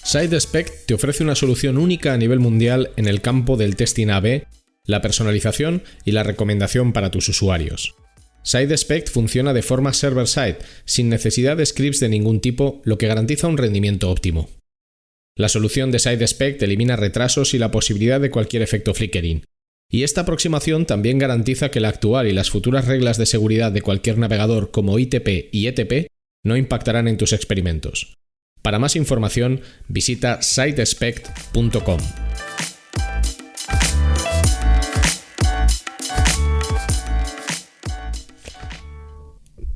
SideSpec te ofrece una solución única a nivel mundial en el campo del testing A/B, la personalización y la recomendación para tus usuarios. SideSpec funciona de forma server-side, sin necesidad de scripts de ningún tipo, lo que garantiza un rendimiento óptimo. La solución de SideSpec elimina retrasos y la posibilidad de cualquier efecto flickering. Y esta aproximación también garantiza que la actual y las futuras reglas de seguridad de cualquier navegador como ITP y ETP no impactarán en tus experimentos. Para más información, visita sidespect.com.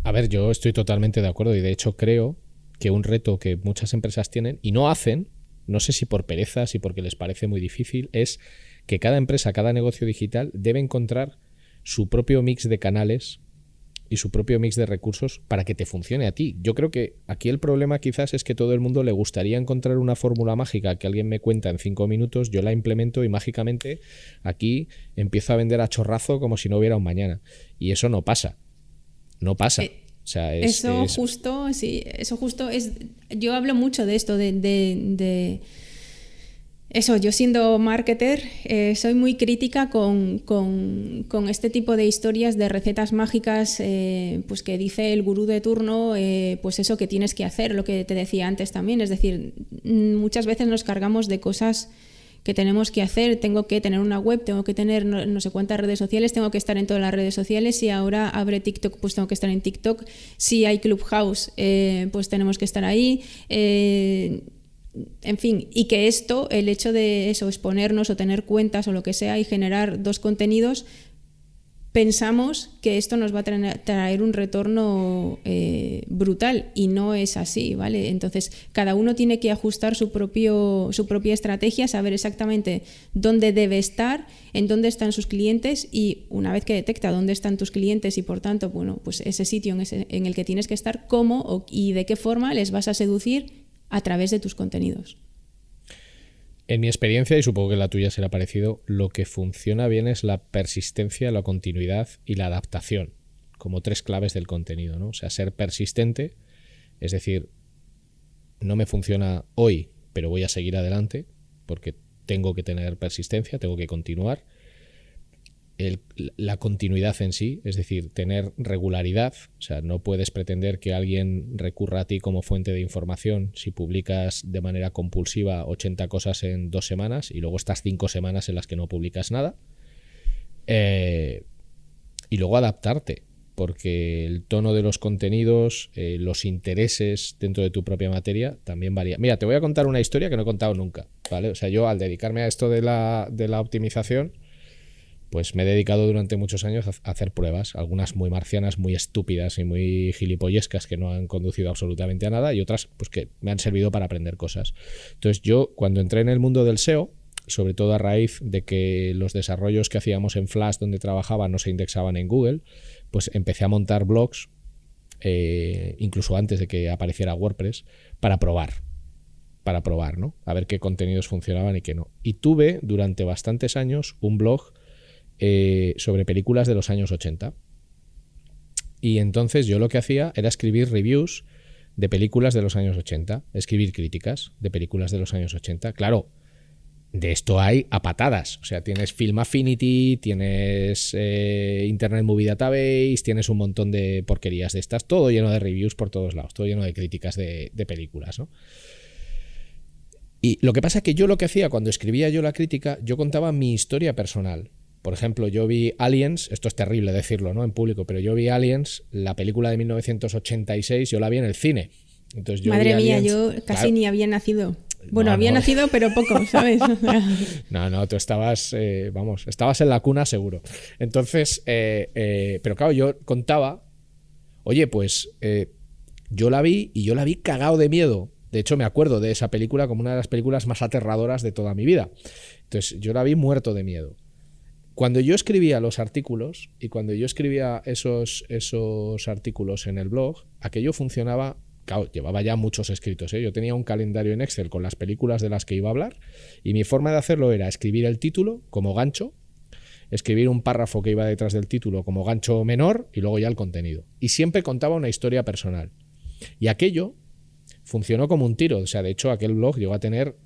A ver, yo estoy totalmente de acuerdo y de hecho creo que un reto que muchas empresas tienen y no hacen, no sé si por pereza, si porque les parece muy difícil, es que cada empresa, cada negocio digital debe encontrar su propio mix de canales y su propio mix de recursos para que te funcione a ti. Yo creo que aquí el problema quizás es que todo el mundo le gustaría encontrar una fórmula mágica que alguien me cuenta en 5 minutos, yo la implemento y mágicamente aquí empiezo a vender a chorrazo como si no hubiera un mañana. Y eso no pasa. No pasa. O sea, eso justo es. Yo hablo mucho de esto, de eso. Yo siendo marketer soy muy crítica con este tipo de historias de recetas mágicas, pues que dice el gurú de turno, pues eso que tienes que hacer, lo que te decía antes también. Es decir, muchas veces nos cargamos de cosas que tenemos que hacer. Tengo que tener una web, tengo que tener no sé cuántas redes sociales, tengo que estar en todas las redes sociales. Si ahora abre TikTok, pues tengo que estar en TikTok. Si hay Clubhouse, pues tenemos que estar ahí. En fin, y que esto, el hecho de eso, exponernos o tener cuentas o lo que sea y generar 2 contenidos, pensamos que esto nos va a traer un retorno brutal y no es así, ¿vale? Entonces, cada uno tiene que ajustar su propia estrategia, saber exactamente dónde debe estar, en dónde están sus clientes y una vez que detecta dónde están tus clientes y por tanto, bueno, pues ese sitio en el que tienes que estar, cómo y de qué forma les vas a seducir a través de tus contenidos. En mi experiencia, y supongo que la tuya será parecido, lo que funciona bien es la persistencia, la continuidad y la adaptación, como 3 claves del contenido, ¿no? O sea, ser persistente, es decir, no me funciona hoy, pero voy a seguir adelante, porque tengo que tener persistencia, tengo que continuar. La continuidad en sí, es decir, tener regularidad, o sea, no puedes pretender que alguien recurra a ti como fuente de información si publicas de manera compulsiva 80 cosas en 2 semanas y luego estás 5 semanas en las que no publicas nada. Y luego adaptarte, porque el tono de los contenidos, los intereses dentro de tu propia materia también varía. Mira, te voy a contar una historia que no he contado nunca, ¿vale? O sea, yo al dedicarme a esto de la optimización, pues me he dedicado durante muchos años a hacer pruebas, algunas muy marcianas, muy estúpidas y muy gilipollescas que no han conducido absolutamente a nada y otras pues que me han servido para aprender cosas. Entonces yo cuando entré en el mundo del SEO, sobre todo a raíz de que los desarrollos que hacíamos en Flash donde trabajaba no se indexaban en Google, pues empecé a montar blogs, incluso antes de que apareciera WordPress, para probar, ¿no? A ver qué contenidos funcionaban y qué no. Y tuve durante bastantes años un blog sobre películas de los años 80 y entonces yo lo que hacía era escribir reviews de películas de los años 80, escribir críticas de películas de los años 80. Claro, de esto hay a patadas, o sea, tienes Film Affinity, tienes Internet Movie Database, tienes un montón de porquerías de estas, todo lleno de reviews por todos lados, todo lleno de críticas de películas, ¿no? Y lo que pasa es que yo lo que hacía cuando escribía yo la crítica, yo contaba mi historia personal. Por ejemplo, yo vi Aliens, esto es terrible decirlo, ¿no?, en público, pero yo vi Aliens, la película de 1986, yo la vi en el cine. Entonces, madre mía, yo casi ni había nacido. Bueno, había nacido, pero poco, ¿sabes? No, tú estabas, estabas en la cuna seguro. Entonces, pero claro, yo contaba, oye, pues yo la vi y yo la vi cagado de miedo. De hecho, me acuerdo de esa película como una de las películas más aterradoras de toda mi vida. Entonces, yo la vi muerto de miedo. Cuando yo escribía los artículos y cuando yo escribía esos artículos en el blog, aquello funcionaba. Claro, llevaba ya muchos escritos, ¿eh? Yo tenía un calendario en Excel con las películas de las que iba a hablar y mi forma de hacerlo era escribir el título como gancho escribir un párrafo que iba detrás del título como gancho menor y luego ya el contenido. Y siempre contaba una historia personal. Y aquello funcionó como un tiro. O sea, de hecho, aquel blog llegó a tener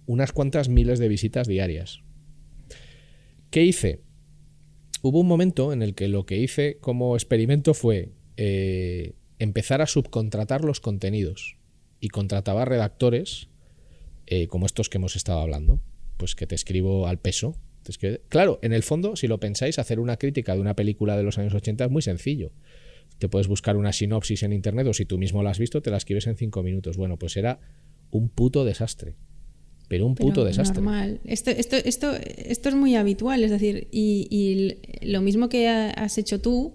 unas cuantas miles de visitas diarias. ¿Qué hice? Hubo un momento en el que lo que hice como experimento fue empezar a subcontratar los contenidos. Y contrataba redactores como estos que hemos estado hablando. Pues que te escribo al peso. Claro, en el fondo, si lo pensáis, hacer una crítica de una película de los años 80 es muy sencillo. Te puedes buscar una sinopsis en internet o si tú mismo la has visto, te la escribes en 5 minutos. Bueno, pues era un puto desastre. Pero puto desastre. Normal. Esto es muy habitual, es decir, y lo mismo que has hecho tú,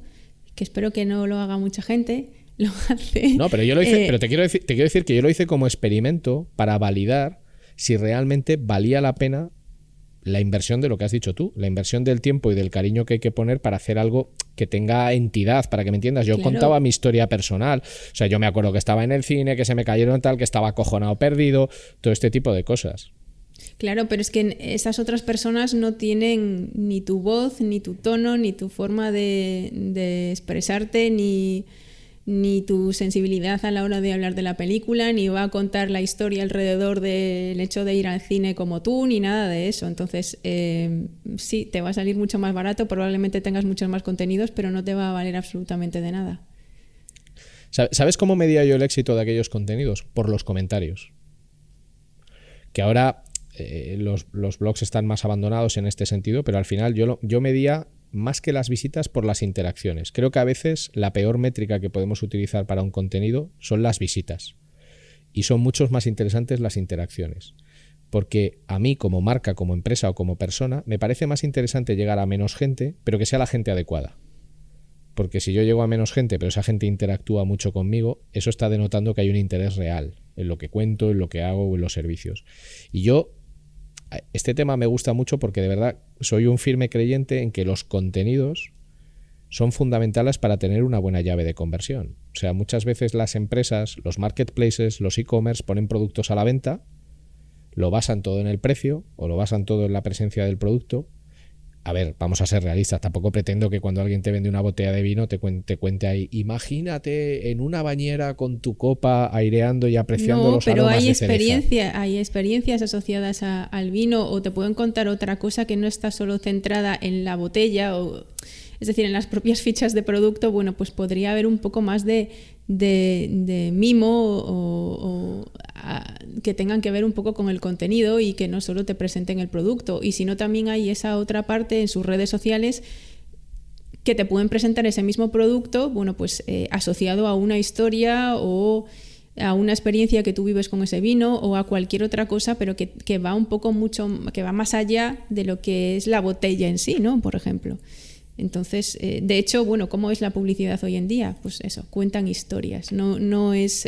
que espero que no lo haga mucha gente, lo hace. No, pero yo lo hice, pero te quiero decir que yo lo hice como experimento para validar si realmente valía la pena la inversión de lo que has dicho tú, la inversión del tiempo y del cariño que hay que poner para hacer algo que tenga entidad, para que me entiendas. Yo contaba mi historia personal, o sea, yo me acuerdo que estaba en el cine, que se me cayeron tal, que estaba acojonado, perdido, todo este tipo de cosas. Claro, pero es que esas otras personas no tienen ni tu voz, ni tu tono, ni tu forma de expresarte, ni tu sensibilidad a la hora de hablar de la película, ni va a contar la historia alrededor del hecho de ir al cine como tú, ni nada de eso. Entonces, sí, te va a salir mucho más barato, probablemente tengas muchos más contenidos, pero no te va a valer absolutamente de nada. ¿Sabes cómo medía yo el éxito de aquellos contenidos? Por los comentarios. Que ahora los blogs están más abandonados en este sentido, pero al final yo medía más que las visitas por las interacciones. Creo que a veces la peor métrica que podemos utilizar para un contenido son las visitas. Y son muchos más interesantes las interacciones. Porque a mí, como marca, como empresa o como persona, me parece más interesante llegar a menos gente, pero que sea la gente adecuada. Porque si yo llego a menos gente, pero esa gente interactúa mucho conmigo, eso está denotando que hay un interés real en lo que cuento, en lo que hago o en los servicios. Y este tema me gusta mucho porque de verdad soy un firme creyente en que los contenidos son fundamentales para tener una buena llave de conversión. O sea, muchas veces las empresas, los marketplaces, los e-commerce ponen productos a la venta, lo basan todo en el precio o lo basan todo en la presencia del producto. A ver, vamos a ser realistas, tampoco pretendo que cuando alguien te vende una botella de vino te cuente ahí, imagínate en una bañera con tu copa aireando y apreciando los aromas de cereza. Hay experiencias asociadas al vino, o te pueden contar otra cosa que no está solo centrada en la botella, es decir, en las propias fichas de producto. Bueno, pues podría haber un poco más de mimo o que tengan que ver un poco con el contenido y que no solo te presenten el producto. Y si no, también hay esa otra parte en sus redes sociales que te pueden presentar ese mismo producto, bueno, pues asociado a una historia o a una experiencia que tú vives con ese vino o a cualquier otra cosa, pero que va un poco que va más allá de lo que es la botella en sí, ¿no? Por ejemplo. Entonces, de hecho, bueno, ¿cómo es la publicidad hoy en día? Pues eso, cuentan historias. No es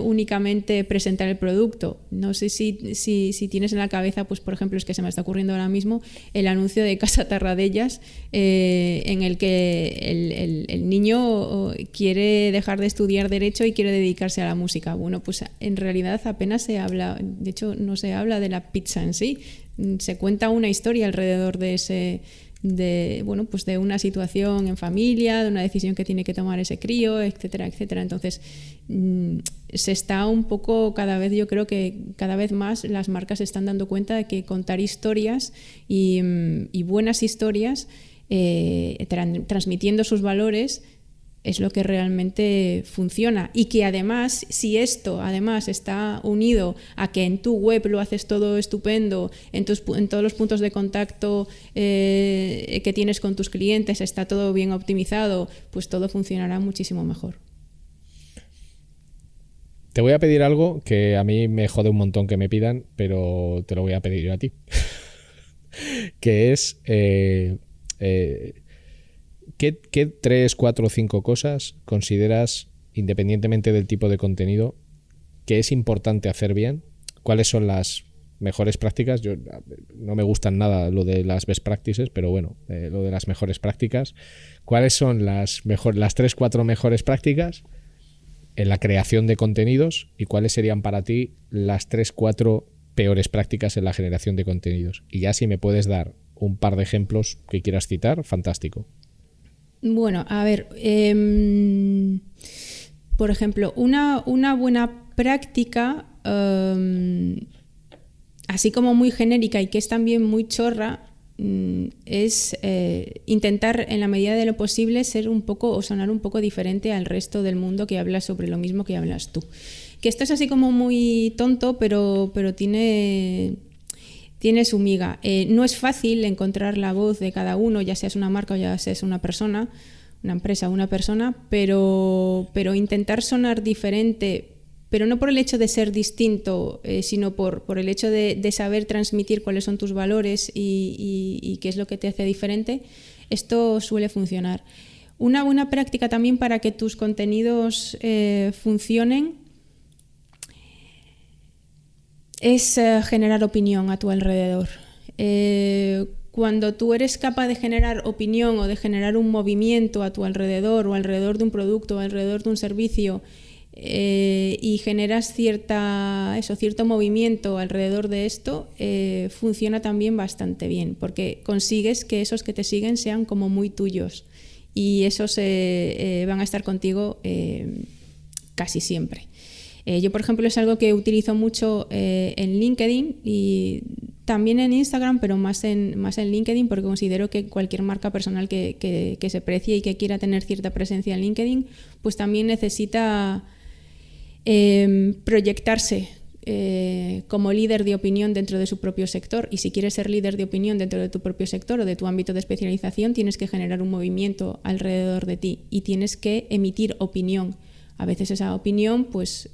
únicamente presentar el producto. No sé si tienes en la cabeza, pues por ejemplo, es que se me está ocurriendo ahora mismo el anuncio de Casa Tarradellas, en el que el niño quiere dejar de estudiar Derecho y quiere dedicarse a la música. Bueno, pues en realidad apenas se habla, de hecho no se habla de la pizza en sí, se cuenta una historia alrededor de de una situación en familia, de una decisión que tiene que tomar ese crío, etcétera, etcétera. Entonces, se está un poco, yo creo que cada vez más las marcas se están dando cuenta de que contar historias y buenas historias, transmitiendo sus valores, es lo que realmente funciona. Y que además, si esto además está unido a que en tu web lo haces todo estupendo, en todos los puntos de contacto que tienes con tus clientes está todo bien optimizado, pues todo funcionará muchísimo mejor. Te voy a pedir algo que a mí me jode un montón que me pidan, pero te lo voy a pedir yo a ti. Que es ¿qué 3, 4 o 5 cosas consideras, independientemente del tipo de contenido, que es importante hacer bien? ¿Cuáles son las mejores prácticas? Yo no me gustan nada lo de las best practices, pero bueno, lo de las mejores prácticas. ¿Cuáles son las 3, 4 mejores prácticas en la creación de contenidos y cuáles serían para ti las 3, 4 peores prácticas en la generación de contenidos. Y ya si me puedes dar un par de ejemplos que quieras citar, fantástico. Bueno, a ver, por ejemplo, una buena práctica, así como muy genérica y que es también muy chorra, es intentar en la medida de lo posible ser un poco o sonar un poco diferente al resto del mundo que habla sobre lo mismo que hablas tú. Que esto es así como muy tonto, pero tiene su miga. No es fácil encontrar la voz de cada uno, ya seas una marca o ya seas una persona, una empresa o una persona, pero intentar sonar diferente, pero no por el hecho de ser distinto, sino por el hecho de saber transmitir cuáles son tus valores y qué es lo que te hace diferente, esto suele funcionar. Una buena práctica también para que tus contenidos funcionen es generar opinión a tu alrededor. Cuando tú eres capaz de generar opinión o de generar un movimiento a tu alrededor o alrededor de un producto o alrededor de un servicio y generas cierto movimiento alrededor de esto, funciona también bastante bien, porque consigues que esos que te siguen sean como muy tuyos y esos van a estar contigo casi siempre. Yo, por ejemplo, es algo que utilizo mucho en LinkedIn y también en Instagram, pero más en LinkedIn, porque considero que cualquier marca personal que se precie y que quiera tener cierta presencia en LinkedIn, pues también necesita proyectarse como líder de opinión dentro de su propio sector. Y si quieres ser líder de opinión dentro de tu propio sector o de tu ámbito de especialización, tienes que generar un movimiento alrededor de ti y tienes que emitir opinión. A veces esa opinión, pues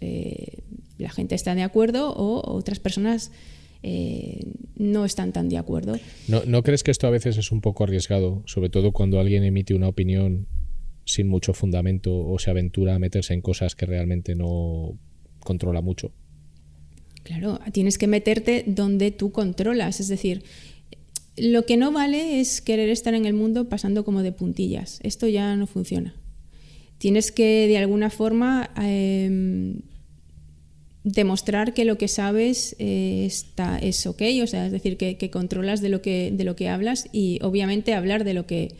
la gente está de acuerdo o otras personas no están tan de acuerdo. ¿No crees que esto a veces es un poco arriesgado? Sobre todo cuando alguien emite una opinión sin mucho fundamento o se aventura a meterse en cosas que realmente no controla mucho. Claro, tienes que meterte donde tú controlas. Es decir, lo que no vale es querer estar en el mundo pasando como de puntillas. Esto ya no funciona. Tienes que, de alguna forma, demostrar que lo que sabes es ok, o sea, es decir, que controlas de lo que hablas y, obviamente, hablar de lo que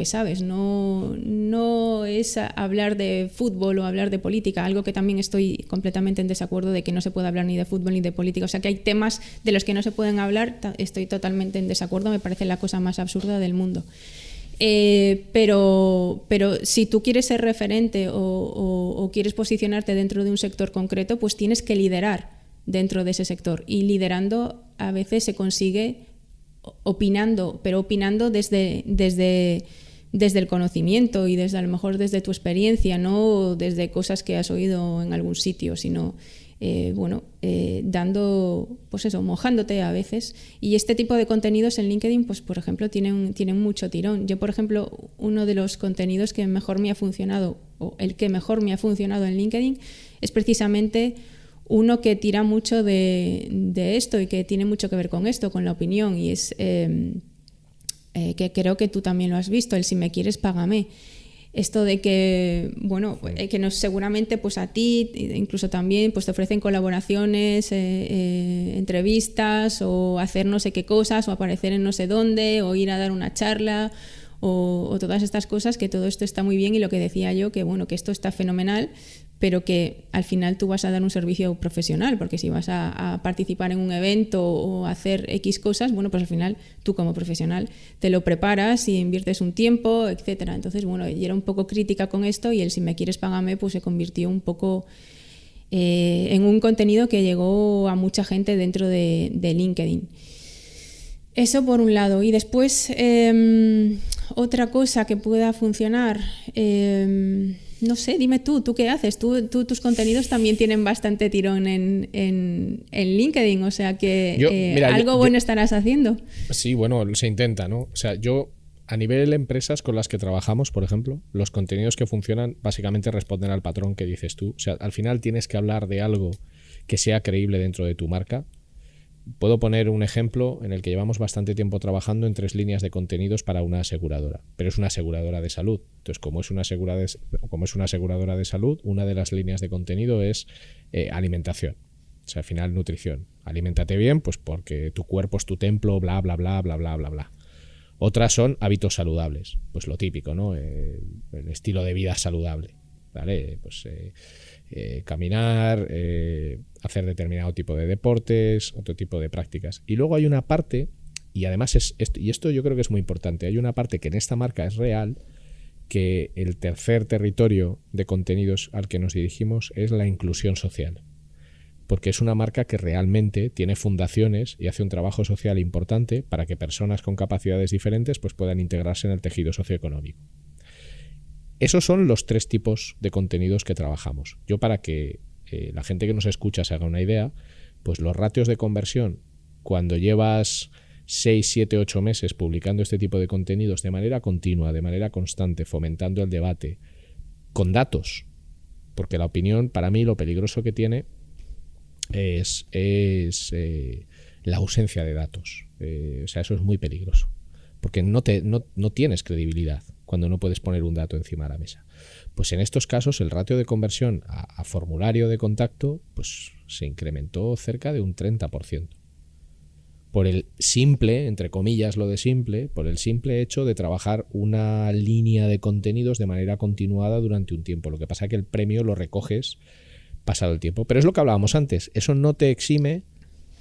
sabes. No es hablar de fútbol o hablar de política, algo que también estoy completamente en desacuerdo de que no se puede hablar ni de fútbol ni de política. O sea, que hay temas de los que no se pueden hablar, estoy totalmente en desacuerdo, me parece la cosa más absurda del mundo. Pero si tú quieres ser referente o quieres posicionarte dentro de un sector concreto, pues tienes que liderar dentro de ese sector. Y liderando a veces se consigue opinando, pero opinando desde el conocimiento y a lo mejor desde tu experiencia, no desde cosas que has oído en algún sitio, sino dando, pues eso, mojándote a veces. Y este tipo de contenidos en LinkedIn, pues por ejemplo, tienen mucho tirón. Yo, por ejemplo, uno de los contenidos que mejor me ha funcionado, o el que mejor me ha funcionado en LinkedIn, es precisamente uno que tira mucho de esto y que tiene mucho que ver con esto, con la opinión, y es que creo que tú también lo has visto, el si me quieres, págame. Esto de que, bueno, que seguramente pues a ti, incluso también, pues te ofrecen colaboraciones, entrevistas o hacer no sé qué cosas o aparecer en no sé dónde o ir a dar una charla o todas estas cosas, que todo esto está muy bien y lo que decía yo, que bueno, que esto está fenomenal, pero que al final tú vas a dar un servicio profesional, porque si vas a participar en un evento o hacer X cosas, bueno, pues al final tú como profesional te lo preparas y inviertes un tiempo, etcétera. Entonces, bueno, yo era un poco crítica con esto y el si me quieres págame pues se convirtió un poco en un contenido que llegó a mucha gente dentro de LinkedIn. Eso por un lado. Y después, otra cosa que pueda funcionar, no sé, dime tú qué haces. Tus contenidos también tienen bastante tirón en LinkedIn, o sea que algo bueno estarás haciendo. Sí, bueno, se intenta, ¿no? O sea, yo a nivel de empresas con las que trabajamos, por ejemplo, los contenidos que funcionan básicamente responden al patrón que dices tú. O sea, al final tienes que hablar de algo que sea creíble dentro de tu marca. Puedo poner un ejemplo en el que llevamos bastante tiempo trabajando en 3 líneas de contenidos para una aseguradora, pero es una aseguradora de salud. Entonces, como es una aseguradora de salud, una de las líneas de contenido es alimentación. O sea, al final nutrición. Aliméntate bien, pues porque tu cuerpo es tu templo, bla, bla, bla, bla, bla, bla, bla. Otras son hábitos saludables, pues lo típico, ¿no? El estilo de vida saludable, ¿vale? Pues caminar, hacer determinado tipo de deportes, otro tipo de prácticas. Y luego hay una parte, y además esto yo creo que es muy importante, hay una parte que en esta marca es real, que el tercer territorio de contenidos al que nos dirigimos es la inclusión social. Porque es una marca que realmente tiene fundaciones y hace un trabajo social importante para que personas con capacidades diferentes pues puedan integrarse en el tejido socioeconómico. Esos son los 3 tipos de contenidos que trabajamos. Yo, para que la gente que nos escucha se haga una idea, pues los ratios de conversión, cuando llevas 6, 7, 8 meses publicando este tipo de contenidos de manera continua, de manera constante, fomentando el debate, con datos, porque la opinión, para mí, lo peligroso que tiene es la ausencia de datos. O sea, eso es muy peligroso, porque no tienes credibilidad cuando no puedes poner un dato encima de la mesa. Pues en estos casos el ratio de conversión a formulario de contacto pues se incrementó cerca de un 30%. Por el simple, entre comillas lo de simple, por el simple hecho de trabajar una línea de contenidos de manera continuada durante un tiempo. Lo que pasa es que el premio lo recoges pasado el tiempo. Pero es lo que hablábamos antes, eso no te exime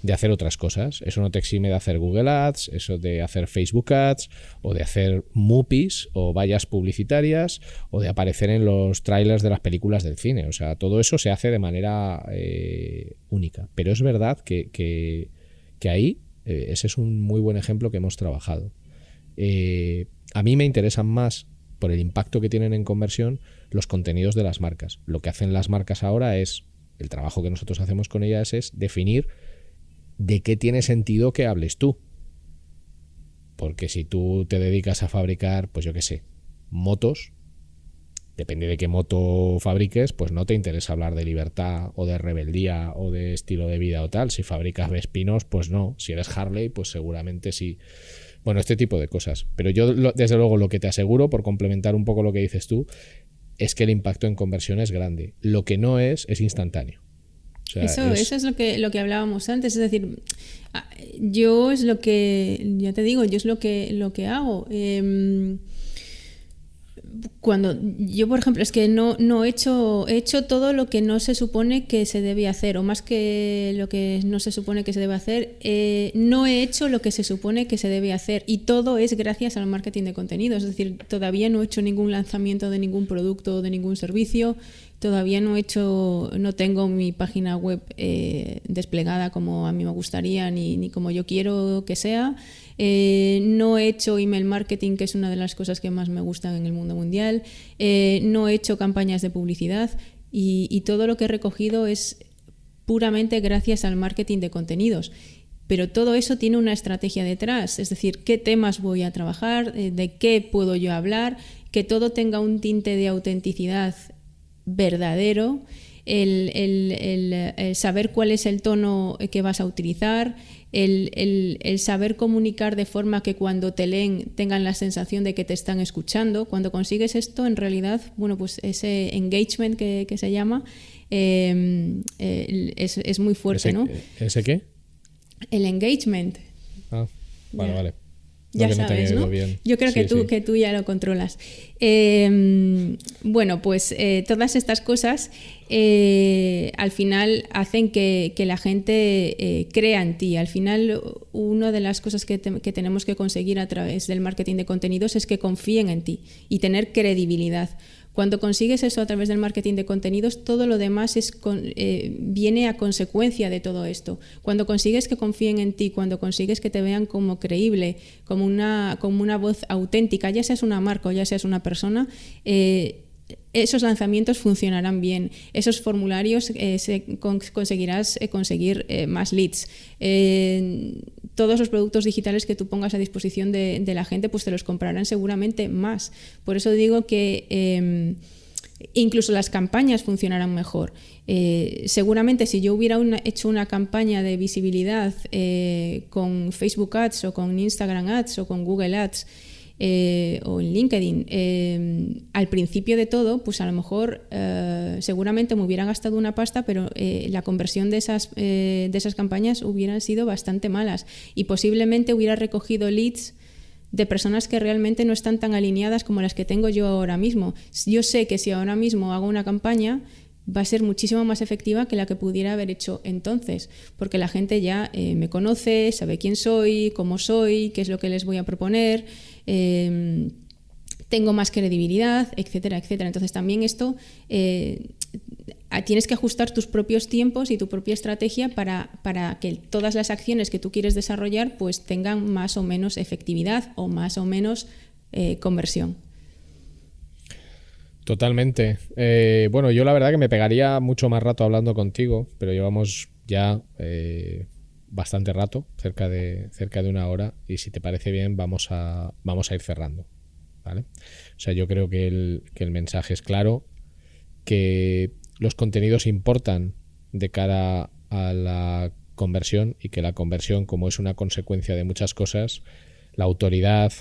de hacer otras cosas, eso no te exime de hacer Google Ads, eso de hacer Facebook Ads, o de hacer MUPIs o vallas publicitarias, o de aparecer en los trailers de las películas del cine. O sea, todo eso se hace de manera única. Pero es verdad que ahí ese es un muy buen ejemplo que hemos trabajado. A mí me interesan más, por el impacto que tienen en conversión, los contenidos de las marcas. Lo que hacen las marcas ahora es, el trabajo que nosotros hacemos con ellas es definir de qué tiene sentido que hables tú. Porque si tú te dedicas a fabricar, pues yo qué sé, motos, depende de qué moto fabriques, pues no te interesa hablar de libertad o de rebeldía o de estilo de vida o tal. Si fabricas Vespinos, pues no. Si eres Harley, pues seguramente sí. Bueno, este tipo de cosas. Pero yo, desde luego, lo que te aseguro, por complementar un poco lo que dices tú, es que el impacto en conversión es grande. Lo que no es instantáneo. O sea, eso es lo que hablábamos antes. Es decir, yo es lo que, ya te digo, yo es lo que hago. Cuando yo, por ejemplo, es que he hecho todo lo que no se supone que se debe hacer, o más que lo que no se supone que se debe hacer, no he hecho lo que se supone que se debe hacer, y todo es gracias al marketing de contenidos. Es decir, todavía no he hecho ningún lanzamiento de ningún producto o de ningún servicio, todavía no tengo mi página web desplegada como a mí me gustaría ni como yo quiero que sea. No he hecho email marketing, que es una de las cosas que más me gustan en el mundo mundial. No he hecho campañas de publicidad, y todo lo que he recogido es puramente gracias al marketing de contenidos. Pero todo eso tiene una estrategia detrás, es decir, qué temas voy a trabajar, de qué puedo yo hablar, que todo tenga un tinte de autenticidad verdadero, el saber cuál es el tono que vas a utilizar, el saber comunicar de forma que cuando te leen tengan la sensación de que te están escuchando. Cuando consigues esto, en realidad, bueno, pues ese engagement que se llama es muy fuerte, ¿no? ¿Ese qué? El engagement. Ah, vale. Ya sabes, ¿no? Bien. Yo creo Sí, que tú ya lo controlas. Bueno, pues todas estas cosas al final hacen que la gente crea en ti. Al final, una de las cosas que tenemos que conseguir a través del marketing de contenidos es que confíen en ti y tener credibilidad. Cuando consigues eso a través del marketing de contenidos, todo lo demás viene a consecuencia de todo esto. Cuando consigues que confíen en ti, cuando consigues que te vean como creíble, como una voz auténtica, ya seas una marca o ya seas una persona, esos lanzamientos funcionarán bien. Esos formularios conseguirás conseguir más leads. Todos los productos digitales que tú pongas a disposición de la gente, pues te los comprarán seguramente más. Por eso digo que incluso las campañas funcionarán mejor. Seguramente si yo hubiera hecho una campaña de visibilidad con Facebook Ads o con Instagram Ads o con Google Ads, o en LinkedIn, al principio de todo, pues a lo mejor seguramente me hubieran gastado una pasta, pero la conversión de esas campañas hubieran sido bastante malas y posiblemente hubiera recogido leads de personas que realmente no están tan alineadas como las que tengo yo ahora mismo. Yo sé que si ahora mismo hago una campaña va a ser muchísimo más efectiva que la que pudiera haber hecho entonces, porque la gente ya me conoce, sabe quién soy, cómo soy, qué es lo que les voy a proponer, tengo más credibilidad, etcétera, etcétera. Entonces también esto tienes que ajustar tus propios tiempos y tu propia estrategia para que todas las acciones que tú quieres desarrollar pues tengan más o menos efectividad o más o menos conversión. Totalmente. Bueno, yo la verdad que me pegaría mucho más rato hablando contigo, pero llevamos ya bastante rato, cerca de 1 hora, y si te parece bien vamos a ir cerrando, ¿vale? O sea, yo creo que el mensaje es claro, que los contenidos importan de cara a la conversión y que la conversión, como es una consecuencia de muchas cosas, la autoridad,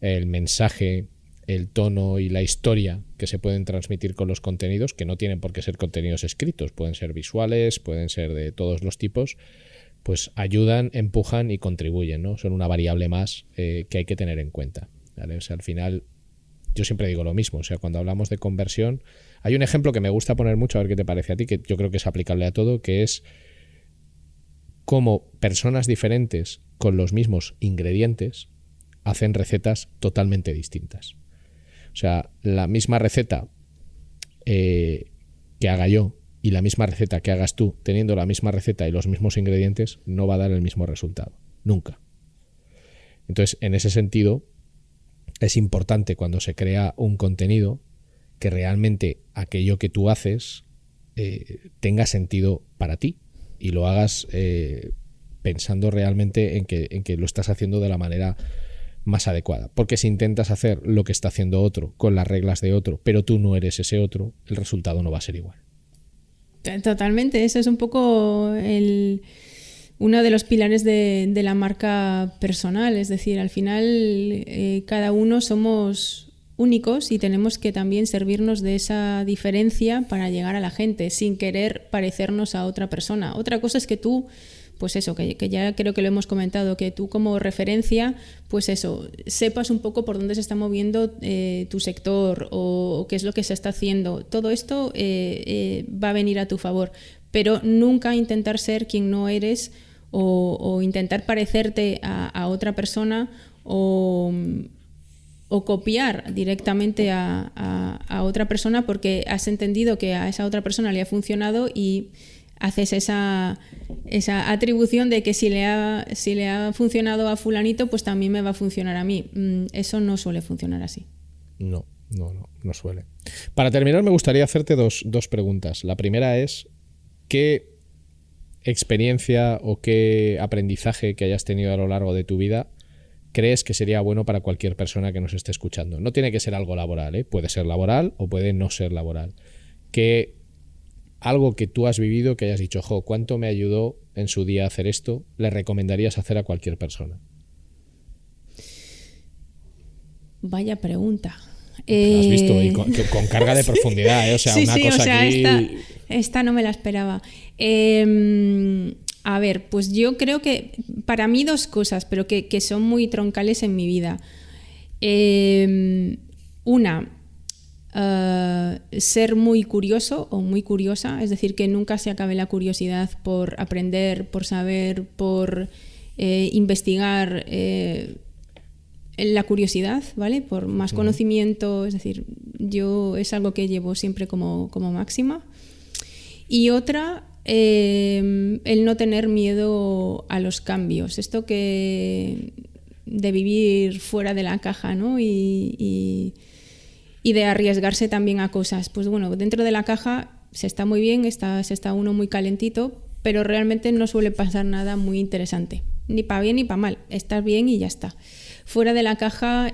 el mensaje, el tono y la historia que se pueden transmitir con los contenidos, que no tienen por qué ser contenidos escritos, pueden ser visuales, pueden ser de todos los tipos, pues ayudan, empujan y contribuyen, ¿no? Son una variable más que hay que tener en cuenta, ¿vale? O sea, al final yo siempre digo lo mismo, o sea, cuando hablamos de conversión, hay un ejemplo que me gusta poner mucho, a ver qué te parece a ti, que yo creo que es aplicable a todo, que es cómo personas diferentes con los mismos ingredientes hacen recetas totalmente distintas. O sea, la misma receta que haga yo y la misma receta que hagas tú, teniendo la misma receta y los mismos ingredientes, no va a dar el mismo resultado. Nunca. Entonces, en ese sentido, es importante cuando se crea un contenido que realmente aquello que tú haces tenga sentido para ti y lo hagas pensando realmente en que lo estás haciendo de la manera más adecuada. Porque si intentas hacer lo que está haciendo otro con las reglas de otro, pero tú no eres ese otro, el resultado no va a ser igual. Totalmente, eso es un poco uno de los pilares de la marca personal. Es decir, al final cada uno somos únicos y tenemos que también servirnos de esa diferencia para llegar a la gente sin querer parecernos a otra persona. Otra cosa es que tú, pues eso, que ya creo que lo hemos comentado, que tú como referencia, pues eso, sepas un poco por dónde se está moviendo tu sector o qué es lo que se está haciendo. Todo esto va a venir a tu favor, pero nunca intentar ser quien no eres o intentar parecerte a otra persona o copiar directamente a otra persona porque has entendido que a esa otra persona le ha funcionado y haces esa atribución de que si le ha funcionado a fulanito, pues también me va a funcionar a mí. Eso no suele funcionar así. No suele. Para terminar, me gustaría hacerte dos preguntas. La primera es, ¿qué experiencia o qué aprendizaje que hayas tenido a lo largo de tu vida crees que sería bueno para cualquier persona que nos esté escuchando? No tiene que ser algo laboral, ¿eh? Puede ser laboral o puede no ser laboral. Algo que tú has vivido, que hayas dicho, ¿cuánto me ayudó en su día a hacer esto? ¿Le recomendarías hacer a cualquier persona? Vaya pregunta. Has visto, y con carga de profundidad, ¿eh? O sea, sí, una cosa o sea, aquí... esta no me la esperaba. A ver, pues yo creo que para mí dos cosas, pero que son muy troncales en mi vida. Una, ser muy curioso o muy curiosa, es decir, que nunca se acabe la curiosidad por aprender, por saber, por investigar, la curiosidad, ¿vale? Por más conocimiento, es decir, yo es algo que llevo siempre como máxima. Y otra, el no tener miedo a los cambios, esto de vivir fuera de la caja, ¿no? Y de arriesgarse también a cosas. Pues bueno, dentro de la caja se está muy bien, se está uno muy calentito, pero realmente no suele pasar nada muy interesante, ni para bien ni para mal, estás bien y ya está. Fuera de la caja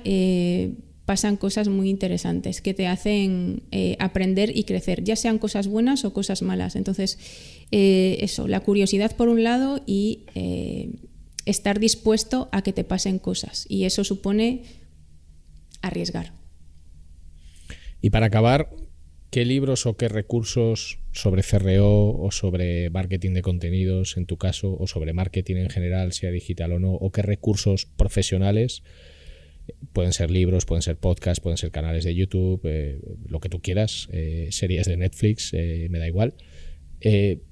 pasan cosas muy interesantes que te hacen aprender y crecer, ya sean cosas buenas o cosas malas. Entonces, eso, la curiosidad por un lado y estar dispuesto a que te pasen cosas. Y eso supone arriesgar. Y para acabar, ¿qué libros o qué recursos sobre CRO o sobre marketing de contenidos, en tu caso, o sobre marketing en general, sea digital o no, o qué recursos profesionales, pueden ser libros, pueden ser podcasts, pueden ser canales de YouTube, lo que tú quieras, series de Netflix, me da igual,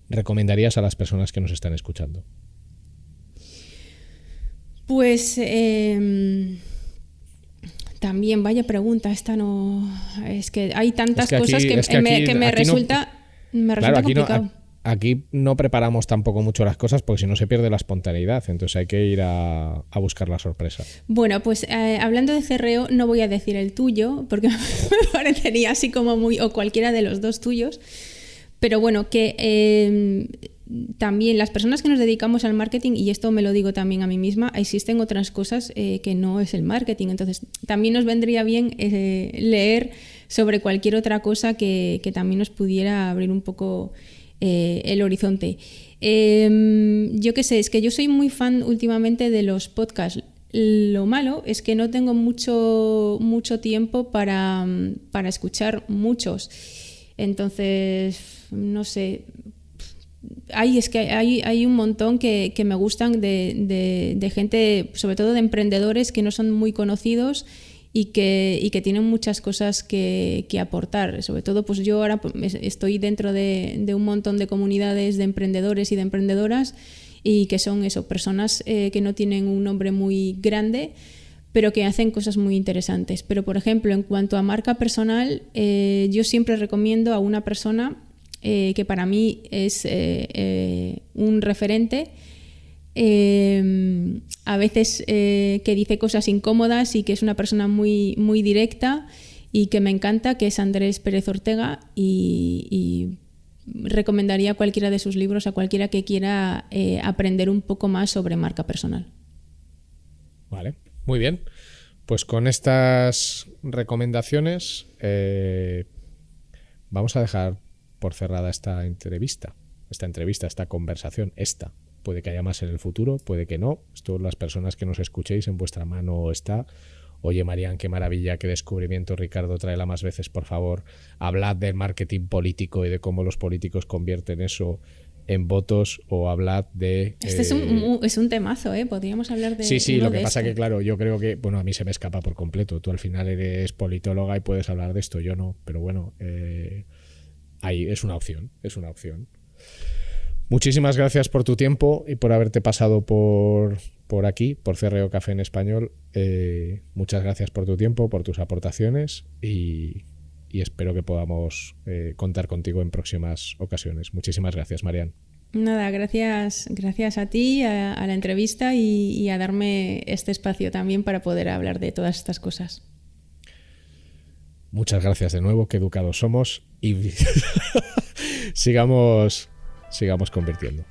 recomendarías a las personas que nos están escuchando? Pues también, vaya pregunta, esta no... Es que hay tantas cosas que me resulta complicado. Aquí no preparamos tampoco mucho las cosas porque si no se pierde la espontaneidad, entonces hay que ir a buscar la sorpresa. Bueno, pues hablando de CRO, no voy a decir el tuyo porque me parecería así como muy... o cualquiera de los dos tuyos, pero bueno, que también las personas que nos dedicamos al marketing, y esto me lo digo también a mí misma, existen otras cosas que no es el marketing, entonces también nos vendría bien leer sobre cualquier otra cosa que también nos pudiera abrir un poco el horizonte. Yo qué sé, es que yo soy muy fan últimamente de los podcasts. Lo malo es que no tengo mucho tiempo para escuchar muchos. Entonces, no sé. Hay un montón que me gustan de gente, sobre todo de emprendedores que no son muy conocidos y que tienen muchas cosas que aportar. Sobre todo, pues yo ahora estoy dentro de un montón de comunidades de emprendedores y de emprendedoras y que son eso, personas que no tienen un nombre muy grande, pero que hacen cosas muy interesantes. Pero, por ejemplo, en cuanto a marca personal, yo siempre recomiendo a una persona que para mí es un referente, a veces que dice cosas incómodas y que es una persona muy, muy directa y que me encanta, que es Andrés Pérez Ortega, y recomendaría cualquiera de sus libros a cualquiera que quiera aprender un poco más sobre marca personal. Vale, muy bien. Pues con estas recomendaciones vamos a dejar por cerrada esta conversación. Puede que haya más en el futuro, puede que no. Esto, las personas que nos escuchéis, en vuestra mano está. Oye, Marian, qué maravilla, qué descubrimiento, Ricardo, tráela más veces, por favor. Hablad del marketing político y de cómo los políticos convierten eso en votos, o hablad de... Este es un temazo, ¿eh? Podríamos hablar de... Sí, lo que pasa que, claro, yo creo que... Bueno, a mí se me escapa por completo. Tú al final eres politóloga y puedes hablar de esto, yo no. Pero bueno, ahí es una opción. Muchísimas gracias por tu tiempo y por haberte pasado por aquí, por CRO Café en Español. Muchas gracias por tu tiempo, por tus aportaciones y espero que podamos contar contigo en próximas ocasiones. Muchísimas gracias, Marian. Nada, gracias a ti, a la entrevista y a darme este espacio también para poder hablar de todas estas cosas. Muchas gracias de nuevo, qué educados somos y sigamos convirtiendo.